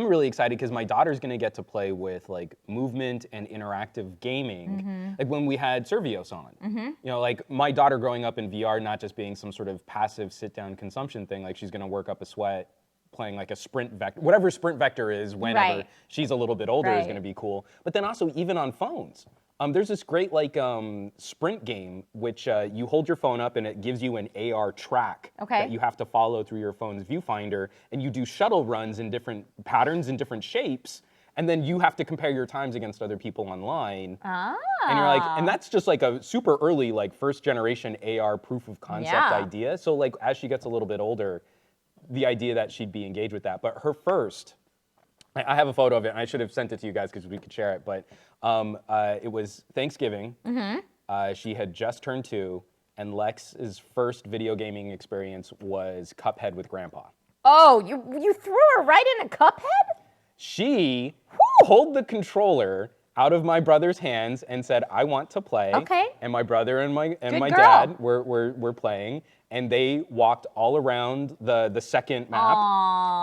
really excited because my daughter's going to get to play with like movement and interactive gaming, like when we had Survios on. Like my daughter growing up in VR, not just being some sort of passive sit-down consumption thing, like she's going to work up a sweat playing like a sprint vector, whatever sprint vector is whenever she's a little bit older is going to be cool. But then also even on phones. There's this great like sprint game which you hold your phone up and it gives you an AR track that you have to follow through your phone's viewfinder, and you do shuttle runs in different patterns and different shapes, and then you have to compare your times against other people online. And you're like, and that's just like a super early like first generation AR proof of concept idea. So like as she gets a little bit older, the idea that she'd be engaged with that. But her first, I have a photo of it, and I should have sent it to you guys because we could share it, but it was Thanksgiving. She had just turned 2, and Lex's first video gaming experience was Cuphead with Grandpa. Oh, you threw her right in a Cuphead? She pulled the controller out of my brother's hands and said, "I want to play." Okay. And my brother and my Good dad were playing, and they walked all around the second map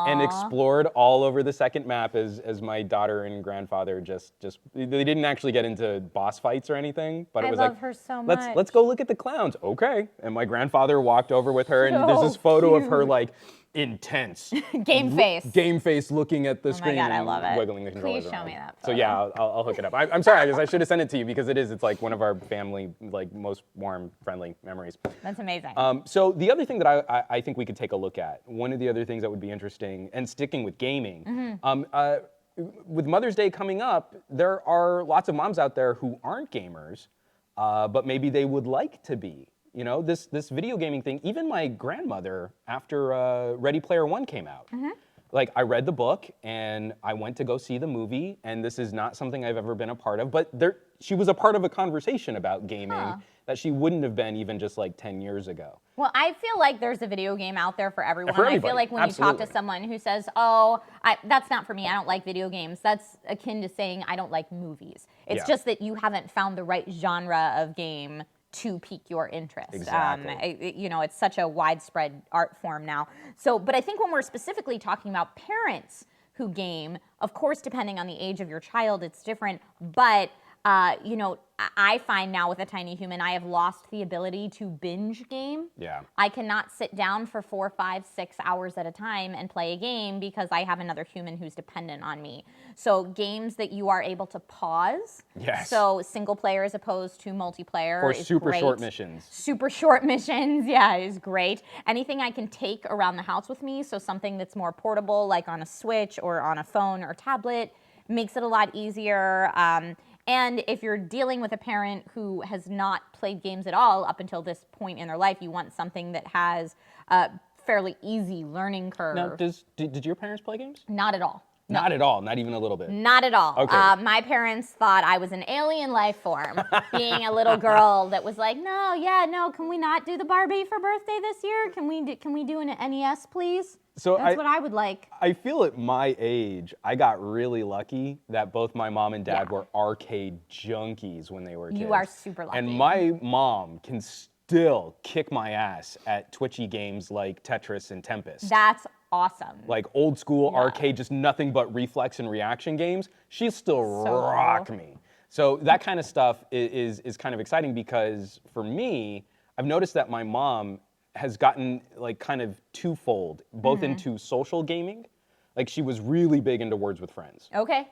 and explored all over the second map as my daughter and grandfather just they didn't actually get into boss fights or anything, but it was love like, her so let's go look at the clowns. Okay. And my grandfather walked over with her, and there's this photo of her like intense Game face. looking at the screen God, I and love it. wiggling the controllers Please show around. me that So yeah, I'll hook it up. I'm sorry, I guess I should have sent it to you because it's like one of our family like most warm, friendly memories. That's amazing. So the other thing that I think we could take a look at, one of the other things that would be interesting, and sticking with gaming, with Mother's Day coming up, there are lots of moms out there who aren't gamers, but maybe they would like to be. You know, this video gaming thing, even my grandmother, after Ready Player One came out, like I read the book and I went to go see the movie, and this is not something I've ever been a part of, but she was a part of a conversation about gaming that she wouldn't have been even just like 10 years ago. Well, I feel like there's a video game out there for everyone. For I everybody, feel like when you talk to someone who says, oh, that's not for me, I don't like video games, that's akin to saying I don't like movies. It's just that you haven't found the right genre of game to pique your interest. Exactly. You know, it's such a widespread art form now. So, but I think when we're specifically talking about parents who game, of course, depending on the age of your child, it's different. But, you know, I find now with a tiny human, I have lost the ability to binge game. Yeah. I cannot sit down for 4, 5, 6 hours at a time and play a game because I have another human who's dependent on me. So games that you are able to pause. Yes. So single player as opposed to multiplayer Or is super great. short missions. Super short missions, yeah, is great. Anything I can take around the house with me, so something that's more portable, like on a Switch or on a phone or tablet, makes it a lot easier. And if you're dealing with a parent who has not played games at all up until this point in their life, you want something that has a fairly easy learning curve. Now, did your parents play games? Not at all. No. Not at all, not even a little bit. Not at all. Okay. My parents thought I was an alien life form, being a little girl that was like, no, can we not do the Barbie for birthday this year? Can we do an NES, please? So That's what I would like. I feel at my age, I got really lucky that both my mom and dad were arcade junkies when they were kids. You are super lucky. And my mom can still kick my ass at twitchy games like Tetris and Tempest. That's awesome. Like old school arcade, just nothing but reflex and reaction games. She'll still rock me. So that kind of stuff is kind of exciting because for me, I've noticed that my mom has gotten like kind of twofold, both into social gaming. Like she was really big into Words with Friends. Okay.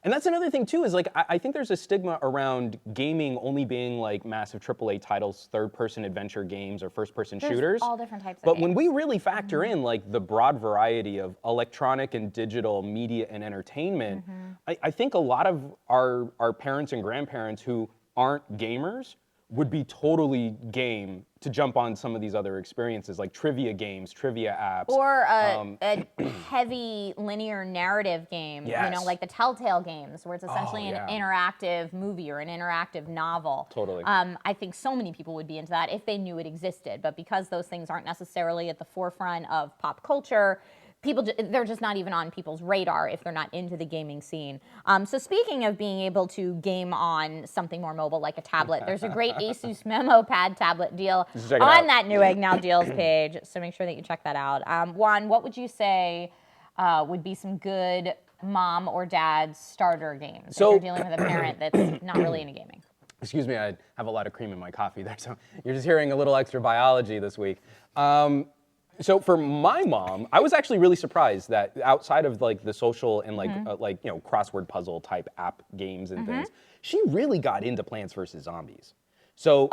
And that's another thing too, is like, I think there's a stigma around gaming only being like massive AAA titles, third-person adventure games or first-person shooters. All different types of But games. when we really factor in like the broad variety of electronic and digital media and entertainment, I think a lot of our parents and grandparents who aren't gamers would be totally game to jump on some of these other experiences, like trivia games, trivia apps. Or a heavy linear narrative game, you know, like the Telltale games, where it's essentially an interactive movie or an interactive novel. Totally. I think so many people would be into that if they knew it existed, but because those things aren't necessarily at the forefront of pop culture, they're just not even on people's radar if they're not into the gaming scene. So speaking of being able to game on something more mobile like a tablet, there's a great Asus Memo Pad tablet deal on that Newegg Now Deals page, so make sure that you check that out. Juan, what would you say would be some good mom or dad starter games if you're dealing with a parent that's not really into gaming? Excuse me, I have a lot of cream in my coffee there, so you're just hearing a little extra biology this week. So for my mom, I was actually really surprised that outside of like the social and like you know, crossword puzzle type app games and things, she really got into Plants vs. Zombies. So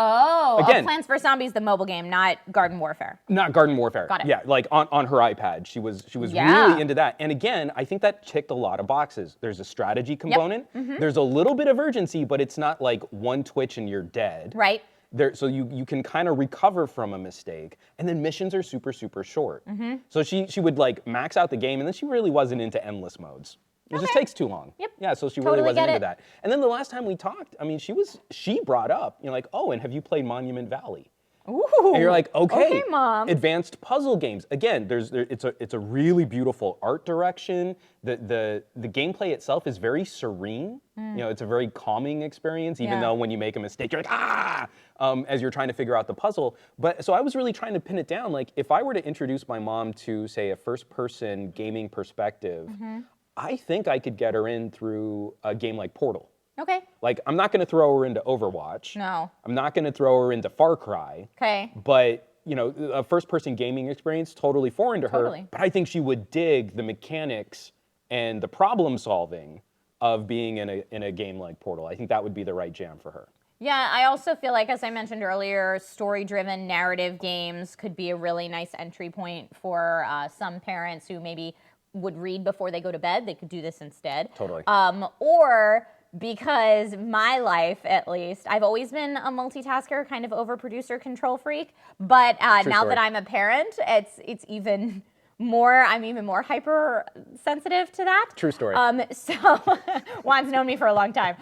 again, Plants vs. Zombies, the mobile game, not Garden Warfare. Not Garden Warfare. Got it. Yeah, like on her iPad, she was really into that. And again, I think that ticked a lot of boxes. There's a strategy component. There's a little bit of urgency, but it's not like one twitch and you're dead. Right. So you can kind of recover from a mistake, and then missions are super, super short. So she would like max out the game, and then she really wasn't into endless modes. It just takes too long. Yep. Yeah, so she Totally really wasn't get into it. that. And then the last time we talked, I mean, she brought up, you know, like, oh, and have you played Monument Valley? Ooh. And you're like, okay, Mom. advanced puzzle games. Again, it's a really beautiful art direction. The gameplay itself is very serene. You know, it's a very calming experience, even though when you make a mistake, you're like, as you're trying to figure out the puzzle. But so I was really trying to pin it down. Like, if I were to introduce my mom to, say, a first-person gaming perspective, I think I could get her in through a game like Portal. Okay. Like, I'm not going to throw her into Overwatch. No. I'm not going to throw her into Far Cry. Okay. But, you know, a first-person gaming experience, totally foreign to her. Totally. But I think she would dig the mechanics and the problem-solving of being in a game like Portal. I think that would be the right jam for her. Yeah, I also feel like, as I mentioned earlier, story-driven narrative games could be a really nice entry point for some parents who maybe would read before they go to bed, they could do this instead. Totally. Or because my life, at least, I've always been a multitasker, kind of overproducer control freak. But now story. that I'm a parent, it's even more, I'm even more hypersensitive to that. True story. So Juan's known me for a long time.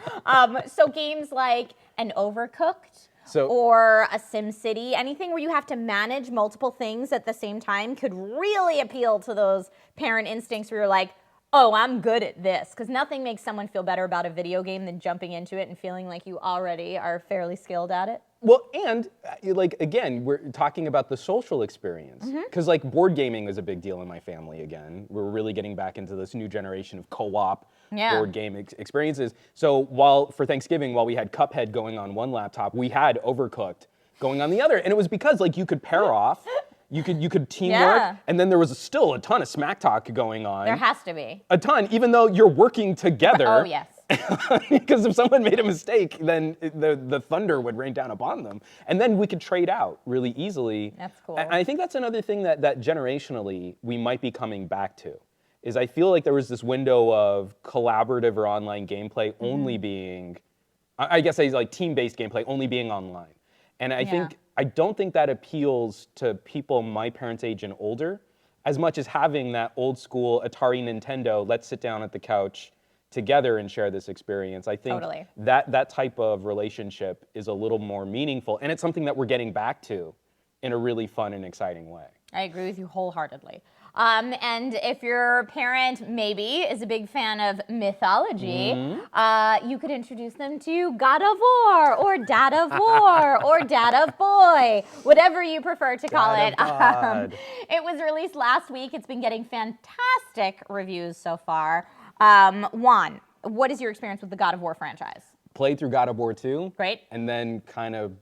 So games like an Overcooked or a SimCity, anything where you have to manage multiple things at the same time could really appeal to those parent instincts where you're like, oh, I'm good at this. Because nothing makes someone feel better about a video game than jumping into it and feeling like you already are fairly skilled at it. Well, and like, again, we're talking about the social experience. Because like board gaming is a big deal in my family again. We're really getting back into this new generation of co-op board game experiences. So for Thanksgiving, while we had Cuphead going on one laptop, we had Overcooked going on the other. And it was because like you could pair off. You could teamwork, and then there was still a ton of smack talk going on. There has to be. A ton, even though you're working together. Oh, yes. Because if someone made a mistake, then the thunder would rain down upon them. And then we could trade out really easily. That's cool. And I think that's another thing that generationally we might be coming back to, is I feel like there was this window of collaborative or online gameplay only being, I guess like team-based gameplay only being online. And I don't think that appeals to people my parents' age and older as much as having that old school Atari Nintendo, let's sit down at the couch together and share this experience. I think that type of relationship is a little more meaningful, and it's something that we're getting back to in a really fun and exciting way. I agree with you wholeheartedly. And if your parent maybe is a big fan of mythology, you could introduce them to God of War or Dad of War or Dad of Boy, whatever you prefer to call it. It was released last week. It's been getting fantastic reviews so far. Juan, what is your experience with the God of War franchise? Played through God of War 2. Great. And then kind of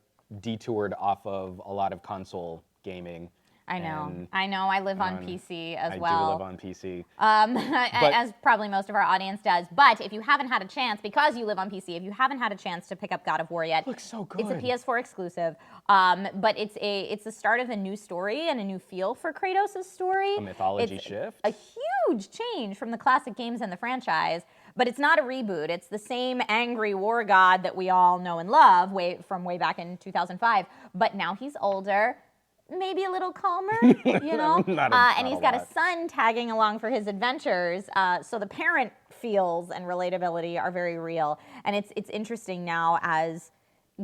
detoured off of a lot of console gaming. I know. I live on PC as well. I do live on PC. As probably most of our audience does. But if you haven't had a chance, because you live on PC, if you haven't had a chance to pick up God of War yet, it looks so good. It's a PS4 exclusive. But it's the start of a new story and a new feel for Kratos' story. A mythology shift. A huge change from the classic games in the franchise. But it's not a reboot. It's the same angry war god that we all know and love from way back in 2005. But now he's older. Maybe a little calmer, you know? And he's got a son tagging along for his adventures. So the parent feels and relatability are very real. And it's interesting now as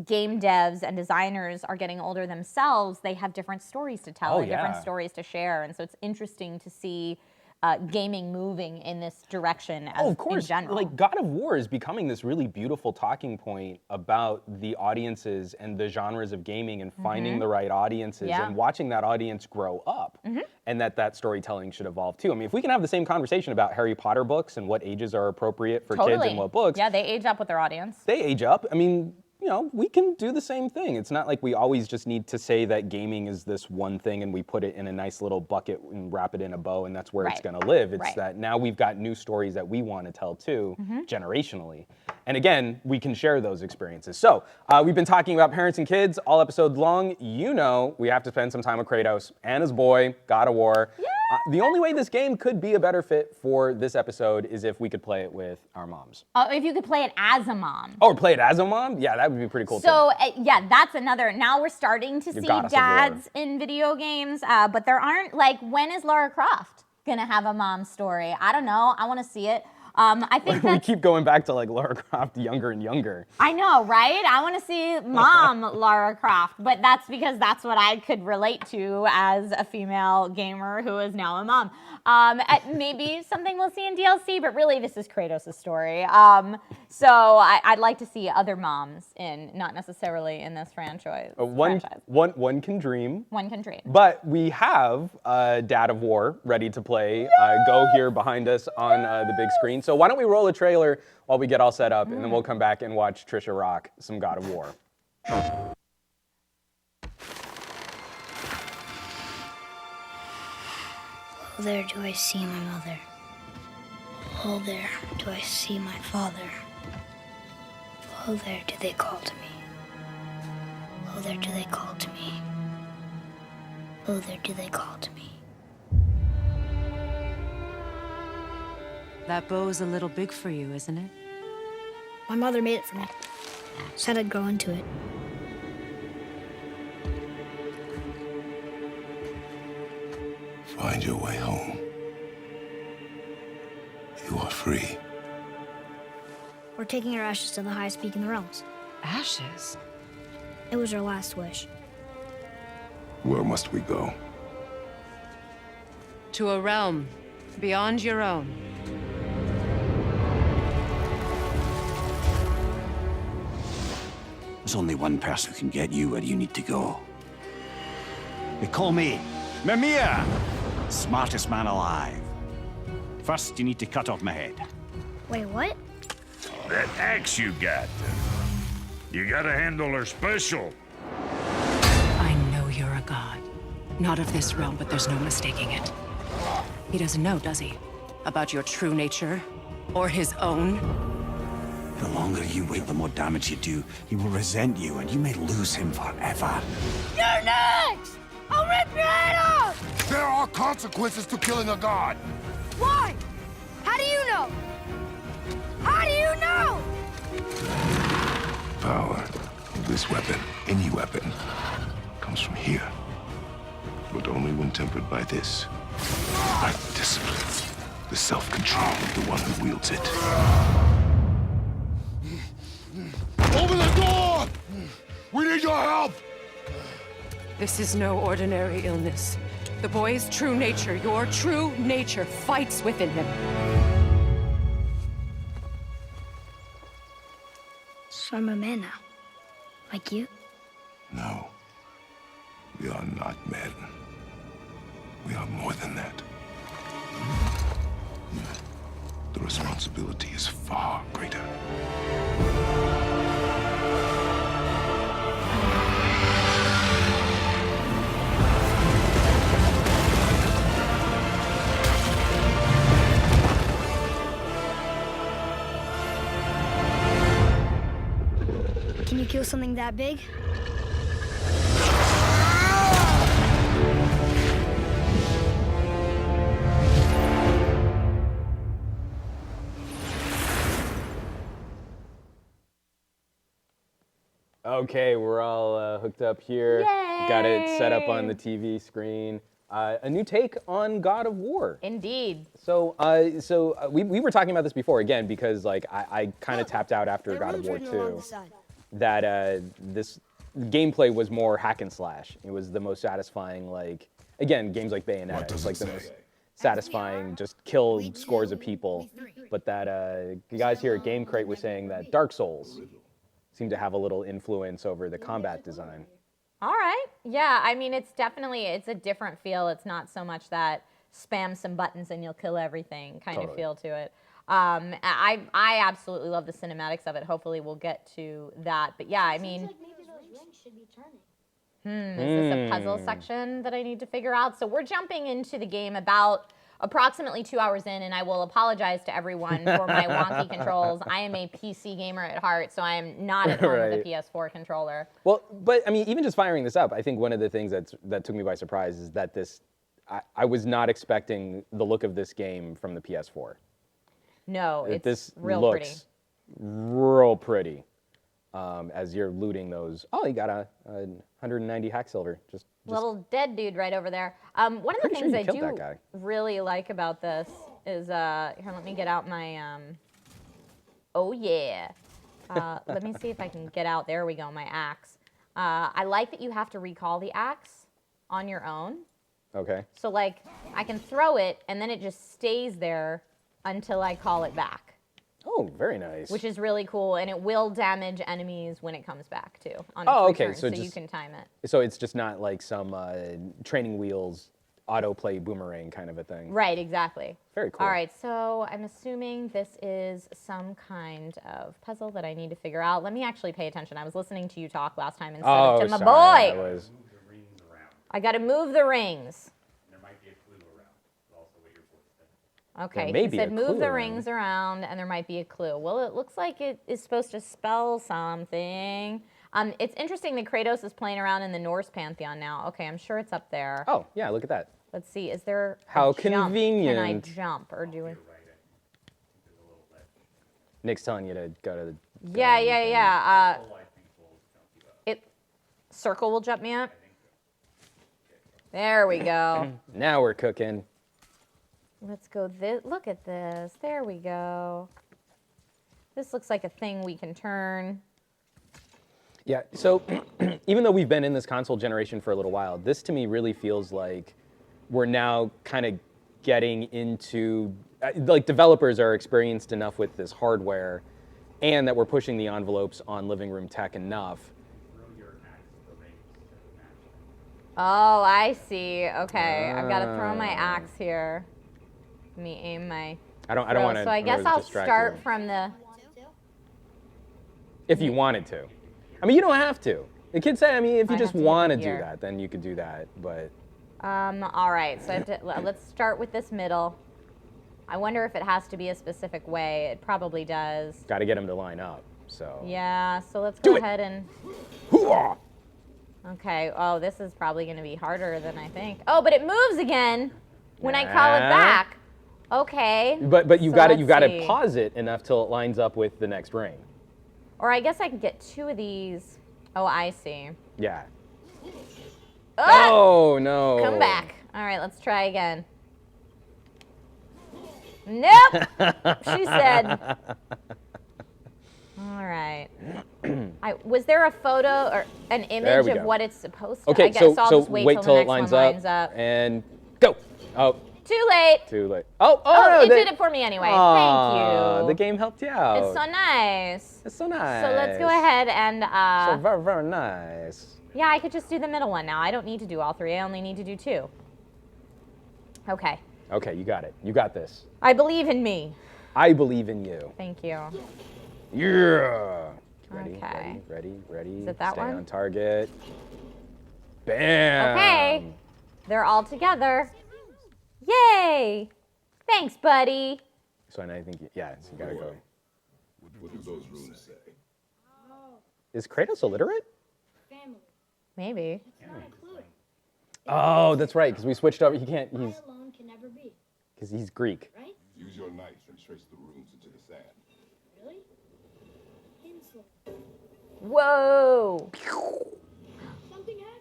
game devs and designers are getting older themselves, they have different stories to tell and different stories to share. And so it's interesting to see gaming moving in this direction in general. Like God of War is becoming this really beautiful talking point about the audiences and the genres of gaming and finding the right audiences and watching that audience grow up and that storytelling should evolve too. I mean, if we can have the same conversation about Harry Potter books and what ages are appropriate for kids and what books. Yeah, they age up with their audience. They age up. I mean, you know, we can do the same thing. It's not like we always just need to say that gaming is this one thing and we put it in a nice little bucket and wrap it in a bow and that's where it's going to live. It's that now we've got new stories that we want to tell too, generationally. And again, we can share those experiences. So we've been talking about parents and kids all episode long. You know we have to spend some time with Kratos and his boy, God of War. Yeah. The only way this game could be a better fit for this episode is if we could play it with our moms. Oh, if you could play it as a mom. Oh, or play it as a mom? Yeah, that would be pretty cool too. So, yeah, that's another. Now we're starting to see dads in video games, but there aren't, like, when is Lara Croft going to have a mom story? I don't know. I want to see it. I think we keep going back to like Lara Croft younger and younger. I know, right? I want to see mom Lara Croft, but that's because that's what I could relate to as a female gamer who is now a mom. Maybe something we'll see in DLC, but really this is Kratos' story. So I'd like to see other moms not necessarily in this franchise. One can dream. One can dream. But we have Dad of War ready to play. Go here behind us on the big screen. So why don't we roll a trailer while we get all set up, and then we'll come back and watch Trisha rock some God of War. Oh, there do I see my mother. Oh, there do I see my father. Oh, there do they call to me. Oh, there do they call to me. Oh, there do they call to me. That bow's a little big for you, isn't it? My mother made it for me. Said I'd grow into it. Find your way home. You are free. We're taking our ashes to the highest peak in the realms. Ashes? It was our last wish. Where must we go? To a realm beyond your own. There's only one person who can get you where you need to go. They call me Mimir, smartest man alive. First, you need to cut off my head. Wait, what? That axe you got. You gotta handle her special. I know you're a god. Not of this realm, but there's no mistaking it. He doesn't know, does he? About your true nature? Or his own? The longer you wait, the more damage you do. He will resent you, and you may lose him forever. You're next! I'll rip your head off! There are consequences to killing a god. Why? How do you know? How do you know? Power of this weapon, any weapon, comes from here. But only when tempered by this. By discipline. The self-control of the one who wields it. Open the door! We need your help! This is no ordinary illness. The boy's true nature, your true nature, fights within him. So I'm a man now. Like you? No. We are not men. We are more than that. The responsibility is far greater. Can you kill something that big? Okay, we're all hooked up here. Yay! Got it set up on the TV screen. A new take on God of War. Indeed. So, we were talking about this before again because like I kind of tapped out after God of War 2. That this gameplay was more hack and slash. It was the most satisfying, like, again, games like Bayonetta, it's like the most satisfying, just kill scores of people. But that the guys here at Game Crate were saying that Dark Souls seemed to have a little influence over the combat design. All right. Yeah, I mean, it's a different feel. It's not so much that spam some buttons and you'll kill everything kind of feel to it. I absolutely love the cinematics of it. Hopefully we'll get to that. But yeah, I mean, Maybe those rings should be turning. is this a puzzle section that I need to figure out? So we're jumping into the game about approximately 2 hours in, and I will apologize to everyone for my wonky controls. I am a PC gamer at heart, so I am not at home with a PS4 controller. Well, but I mean, even just firing this up, I think one of the things that took me by surprise is that I was not expecting the look of this game from the PS4. No, it's this real looks pretty. real pretty as you're looting those. Oh, you got a 190 hack silver. Just Little dead dude right over there. One of the Pretty sure things you I killed do that guy. really like about this is, here, let me get out my, oh yeah. Let me see if I can get out, there we go, my axe. I like that you have to recall the axe on your own. okay. So like, I can throw it and then it just stays there until I call it back, Oh, very nice. which is really cool, and it will damage enemies when it comes back too on Oh, its okay, return, so so you just- can time it. So it's just not like some training wheels autoplay boomerang kind of a thing. Right, exactly. Very cool. All right, so I'm assuming this is some kind of puzzle that I need to figure out. Let me actually pay attention. I was listening to you talk last time instead Oh, of to my sorry. boy. That was... I got to move the rings. There might be a clue around. Also, what your voice said. Okay, may he be said a move clue the around. rings around and there might be a clue. Well, it looks like it is supposed to spell something. It's interesting that Kratos is playing around in the Norse pantheon now. Okay, I'm sure it's up there. Oh, yeah, look at that. Let's see, is there How a jump? convenient. Can I jump or do it? Nick's telling you to go to the... Yeah. Circle will jump me up. There we go. Now we're cooking. Let's go look at this. There we go. This looks like a thing we can turn. Yeah, so even though we've been in this console generation for a little while, this to me really feels like we're now kind of getting into, like developers are experienced enough with this hardware and that we're pushing the envelopes on living room tech enough. Oh, I see. Okay, I've got to throw my axe here. Let me aim my... I don't want to. So I guess I'll start from the... If you wanted to. I mean, you don't have to. The kid said, I mean, if you just want to do that, then you could do that, but... all right, so let's start with this middle. I wonder if it has to be a specific way. It probably does. Got to get them to line up, so... Yeah, so let's go ahead and... Hoo-ah! Okay, oh, this is probably going to be harder than I think. Oh, but it moves again when I call it back. Okay. But you so got to let's pause it enough till it lines up with the next ring. Or I guess I can get 2 of these. Oh, I see. Yeah. Ah! Oh, no. Come back. All right, let's try again. Nope, she said. All right. Was there a photo or an image of what it's supposed to? Okay, I guess I'll so just wait wait till the it next lines one up, lines up. and go. Oh, Too late. too late. Oh, Oh, no, it did it for me anyway. Thank you. The game helped you out. It's so nice. It's so nice. So let's go ahead and So very, very nice. yeah, I could just do the middle one now. I don't need to do all 3. I only need to do 2. Okay. Okay, you got it. You got this. I believe in me. I believe in you. Thank you. Yeah. Ready, Okay. ready. Is it that Stay one? on target. Bam. Okay. They're all together. Yay! Thanks, buddy. So I think, yeah, so you gotta go. What do those runes say? Is Kratos illiterate? Family. Maybe. Not a clue. Oh, that's right, because we switched over. He can't, I he's, alone can never be, because he's Greek. right? Use your knife and trace the runes into the sand. Really? Insel. Whoa! Something happened.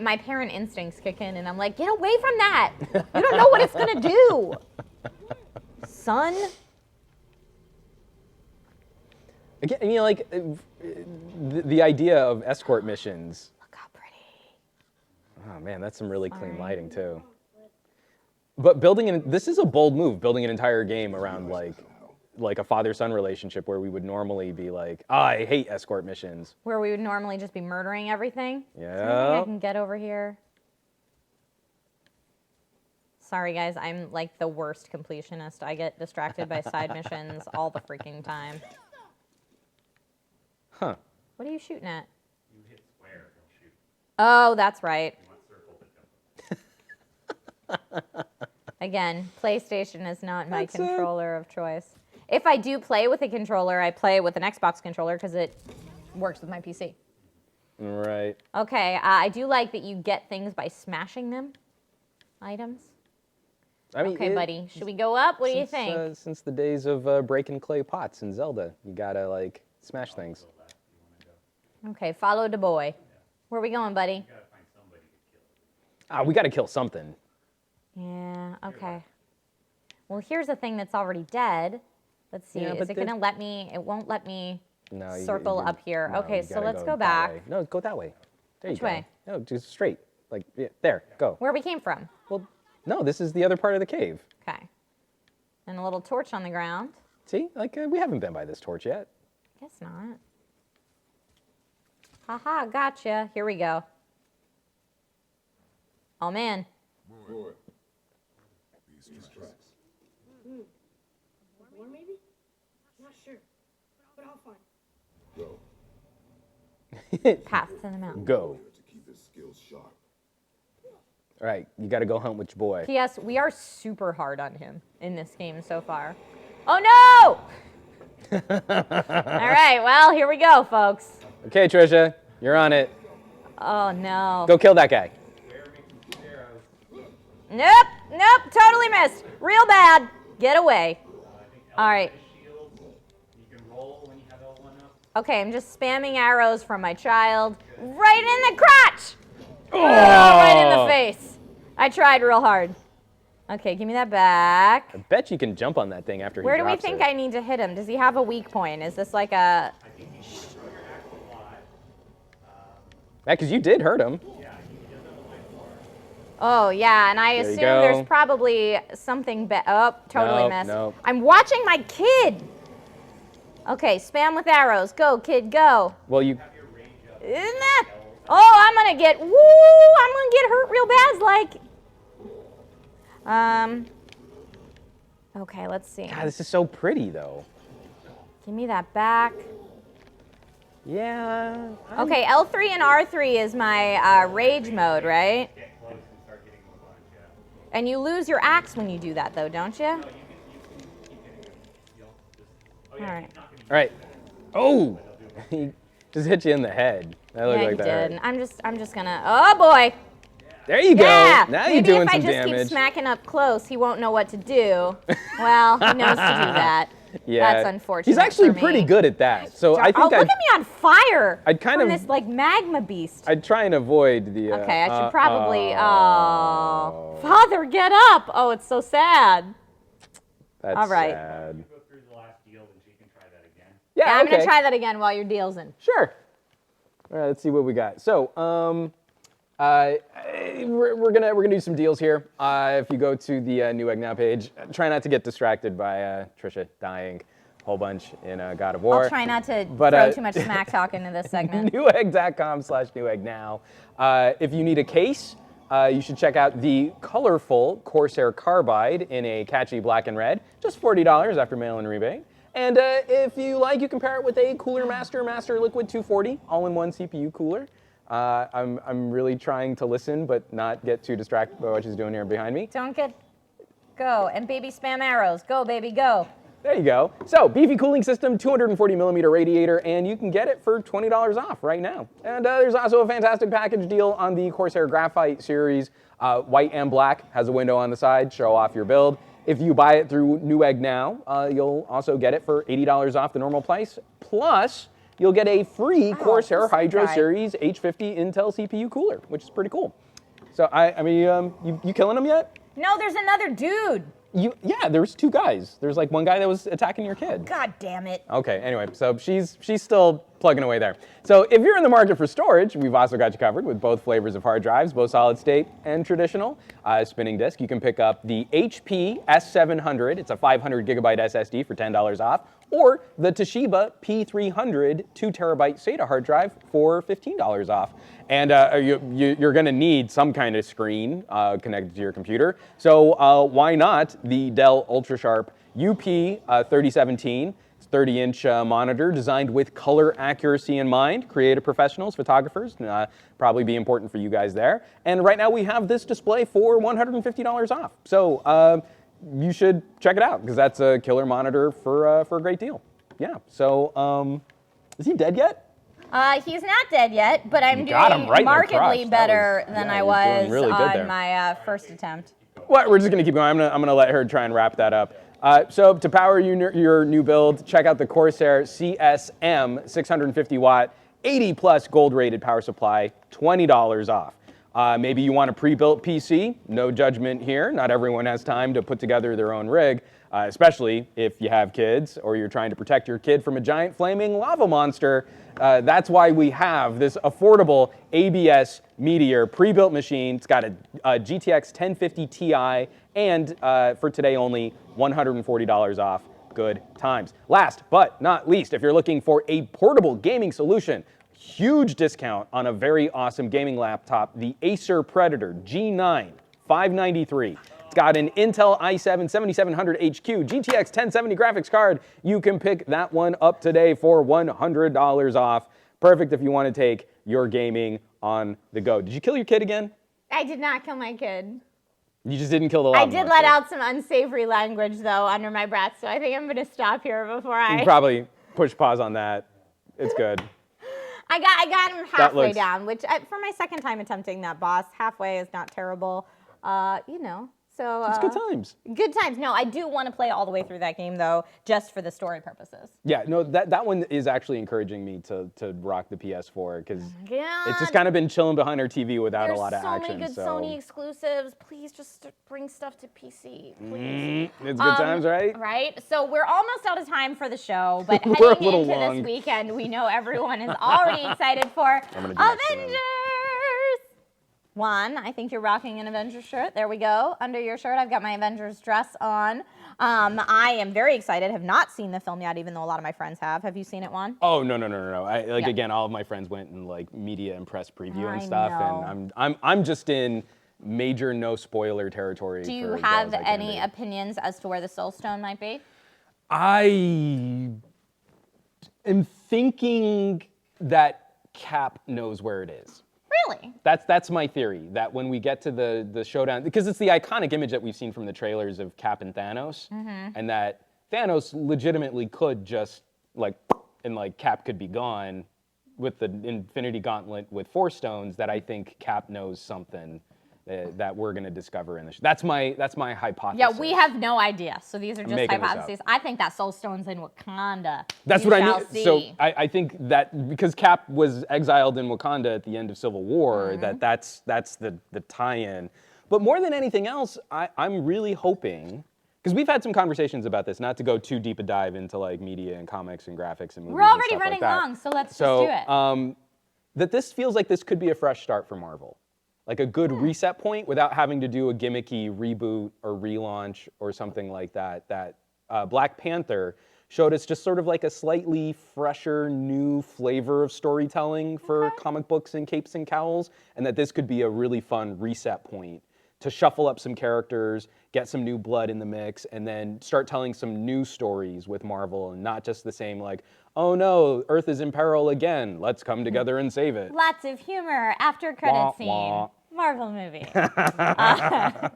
My parent instincts kick in, and I'm like, get away from that! You don't know what it's gonna do, son. Again, you know, like the idea of escort missions. Look how pretty. Oh man, that's some really clean lighting too. But this is a bold move, building an entire game around like a father-son relationship where we would normally be like, oh, I hate escort missions. Where we would normally just be murdering everything. Is there anything Yeah. I can get over here? Sorry guys, I'm like the worst completionist. I get distracted by side missions all the freaking time. Huh. What are you shooting at? You hit square, don't shoot. Oh, that's right. Again, PlayStation is not my controller of choice. If I do play with a controller, I play with an Xbox controller because it works with my PC. Right. Okay, I do like that you get things by smashing them. Items. I mean, Okay, buddy. Should we go up? What do you think? Since the days of breaking clay pots in Zelda, you gotta like smash things. Okay, follow the boy. Where are we going, buddy? We gotta kill something. Yeah, okay. Well, here's a thing that's already dead. Let's see. Yeah, Is but it going to let me? It won't let me No, circle up here. no, Okay, you so gotta let's go that back. way. No, go that way. There Which you go. way? No, just straight. Like there, go. Where we came from. Well, no, this is the other part of the cave. Okay. And a little torch on the ground. See, like we haven't been by this torch yet. Guess not. Haha, gotcha. Here we go. Oh, man. Boy. These tracks. More maybe? Not sure. But I'll find. Go. Path to the mountain. Go. To keep his skills sharp. All right, you gotta go hunt with your boy. P.S. We are super hard on him in this game so far. Oh, no! All right, well, here we go, folks. Okay, Trisha, you're on it. Oh, no. Go kill that guy. Nope, totally missed. Real bad. Get away. All right. Okay, I'm just spamming arrows from my child right in the crotch. Oh, right in the face. I tried real hard. Okay, give me that back. I bet you can jump on that thing after Where he do we drops think it. I need to hit him? Does he have a weak point? Is this like a... Yeah, because you did hurt him. Oh, yeah, and I There you assume go. there's probably something... Oh, totally Nope, missed. nope. I'm watching my kid. Okay, spam with arrows. Go, kid, go. Well, you... Isn't that... Oh, I'm going to get... Woo! I'm going to get hurt real bad, like... Okay, let's see. God, this is so pretty, though. Give me that back. Yeah. Okay, L3 and R3 is my rage mode, right? And you lose your axe when you do that, though, don't you? All right. All right. Oh! He just hit you in the head. That looked Yeah, like you that did. hurt. I'm just gonna. Oh boy. There you Yeah. go. Now you're Maybe doing if I some just damage. keep smacking up close, he won't know what to do. Well, he knows to do that. Yeah. That's unfortunate. He's actually for me. pretty good at that. So I Oh, think look at me on fire. I'd kind from of- this like magma beast. I'd try and avoid the. Okay, I should probably. Oh, Father, get up! Oh, it's so sad. That's all right. sad. Yeah, Yeah, I'm okay. gonna try that again while your deal's in. Sure. All right, let's see what we got. So, we're gonna do some deals here. If you go to the Newegg Now page, try not to get distracted by Trisha dying a whole bunch in God of War. I'll try not to But, throw too much smack talk into this segment. Newegg.com/Newegg Now. If you need a case, you should check out the colorful Corsair Carbide in a catchy black and red, just $40 after mail-in rebate. And if you like, you can pair it with a Cooler Master Liquid 240 all-in-one CPU cooler. I'm really trying to listen, but not get too distracted by what she's doing here behind me. Don't get go and baby spam arrows. Go baby go. There you go. So, beefy cooling system, 240 millimeter radiator, and you can get it for $20 off right now. And there's also a fantastic package deal on the Corsair Graphite series. White and black has a window on the side, show off your build. If you buy it through Newegg Now, you'll also get it for $80 off the normal price. Plus, you'll get a free Corsair this Hydro guy. Series H50 Intel CPU cooler, which is pretty cool. So, I mean, you killing them yet? No, there's another dude. Yeah, there was two guys. There's like one guy that was attacking your kid. God damn it. Okay, anyway, so she's still plugging away there. So if you're in the market for storage, we've also got you covered with both flavors of hard drives, both solid state and traditional. Spinning disk, you can pick up the HP S700. It's a 500 gigabyte SSD for $10 off, or the Toshiba P300 2 terabyte SATA hard drive for $15 off. And you're going to need some kind of screen connected to your computer. So why not the Dell UltraSharp UP 3017? It's a 30-inch monitor designed with color accuracy in mind. Creative professionals, photographers, probably be important for you guys there. And right now we have this display for $150 off. So you should check it out because that's a killer monitor for a great deal. Yeah. So is he dead yet? He's not dead yet, but I'm got him doing right in the markedly crotch. better That was- than yeah, I you're was doing really good there. on my first attempt. Well, we're just gonna keep going. I'm gonna let her try and wrap that up. So to power your new build, check out the Corsair CSM 650 watt, 80 plus gold rated power supply, $20 off. Maybe you want a pre-built PC, no judgment here. Not everyone has time to put together their own rig, especially if you have kids or you're trying to protect your kid from a giant flaming lava monster. That's why we have this affordable ABS Meteor pre-built machine. It's got a GTX 1050 Ti and for today only $140 off. Good times. Last but not least, if you're looking for a portable gaming solution, huge discount on a very awesome gaming laptop, the Acer Predator G9 $593. It's got an Intel i7 7700 HQ, GTX 1070 graphics card. You can pick that one up today for $100 off. Perfect if you want to take your gaming on the go. Did you kill your kid again? I did not kill my kid. You just didn't kill the lava I did monster. let out some unsavory language, though, under my breath, so I think I'm going to stop here before You I... can probably push pause on that. It's good. I got him halfway looks- down, which for my second time attempting that boss, halfway is not terrible. You know, So It's good times. Good times. No, I do want to play all the way through that game though, just for the story purposes. Yeah, no, that one is actually encouraging me to rock the PS4 because Yeah. it's just kind of been chilling behind our TV without a lot of There's so action. many good Sony exclusives. Please just bring stuff to PC, please. It's good times, right? Right. So we're almost out of time for the show, but We're a heading little into long. this weekend, we know everyone is already excited for gonna do my Avengers. Juan, I think you're rocking an Avengers shirt. There we go. Under your shirt, I've got my Avengers dress on. I am very excited. Have not seen the film yet, even though a lot of my friends have. Have you seen it, Juan? Oh no. Yeah. Again, all of my friends went and like media and press preview and I stuff, know. and I'm just in major no spoiler territory. Do you for as have well as I can any be. opinions as to where the Soul Stone might be? I am thinking that Cap knows where it is. Really? That's my theory, that when we get to the showdown, because it's the iconic image that we've seen from the trailers of Cap and Thanos, and that Thanos legitimately could just Cap could be gone with the Infinity Gauntlet with 4 stones, that I think Cap knows something that we're going to discover in the show. That's my hypothesis. Yeah, we have no idea. So these are just Making this up. hypotheses. I think that Soul Stone's in Wakanda. That's We what I shall mean. see. So I think that because Cap was exiled in Wakanda at the end of Civil War, that's the tie-in. But more than anything else, I'm really hoping, because we've had some conversations about this, not to go too deep a dive into like media and comics and graphics and movies. We're already and stuff running like that. long, so let's just do it. That this feels like this could be a fresh start for Marvel. Like a good reset point without having to do a gimmicky reboot or relaunch or something like that. That Black Panther showed us just sort of like a slightly fresher, new flavor of storytelling for comic books and capes and cowls, and that this could be a really fun reset point to shuffle up some characters, get some new blood in the mix, and then start telling some new stories with Marvel, and not just the same like, oh no, Earth is in peril again, let's come together and save it. Lots of humor, after credit Wah, scene. wah. Marvel movie. But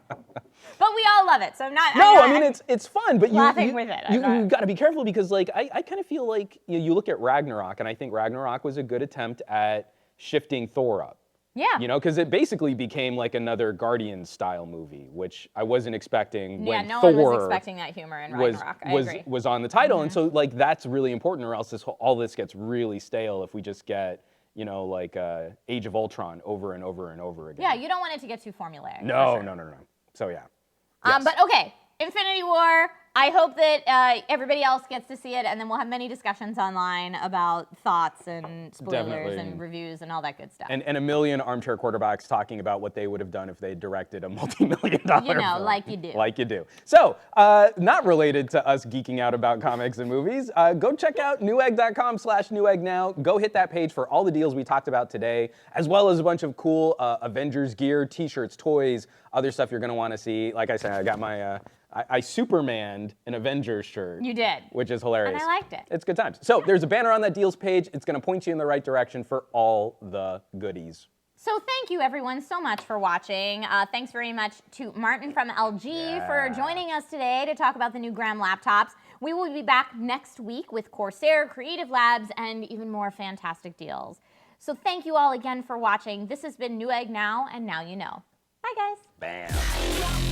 we all love it, so I'm not. No, I'm I not- mean it's fun, but laughing with it. I'm you not- got to be careful because like I kind of feel like you look at Ragnarok, and I think Ragnarok was a good attempt at shifting Thor up. Yeah. You know, because it basically became like another Guardians style movie, which I wasn't expecting Yeah, when no Thor one was expecting that humor in Ragnarok. I agree. was on the title, and so like that's really important, or else all this gets really stale if we just get like Age of Ultron over and over and over again. Yeah, you don't want it to get too formulaic. for No, sure. no. So yeah. But okay, Infinity War. I hope that everybody else gets to see it, and then we'll have many discussions online about thoughts and spoilers Definitely. and reviews and all that good stuff. And a million armchair quarterbacks talking about what they would have done if they directed a multi-million-dollar You know, film. like you do. Like you do. So, not related to us geeking out about comics and movies, go check out newegg.com/Newegg now. Go hit that page for all the deals we talked about today, as well as a bunch of cool Avengers gear, t-shirts, toys, other stuff you're going to want to see. Like I said, I got my... I Supermaned an Avengers shirt. You did. Which is hilarious. And I liked it. It's good times. So there's a banner on that deals page. It's going to point you in the right direction for all the goodies. So thank you everyone so much for watching. Thanks very much to Martin from LG for joining us today to talk about the new Graham laptops. We will be back next week with Corsair, Creative Labs, and even more fantastic deals. So thank you all again for watching. This has been Newegg Now, and now you know. Bye guys. Bam.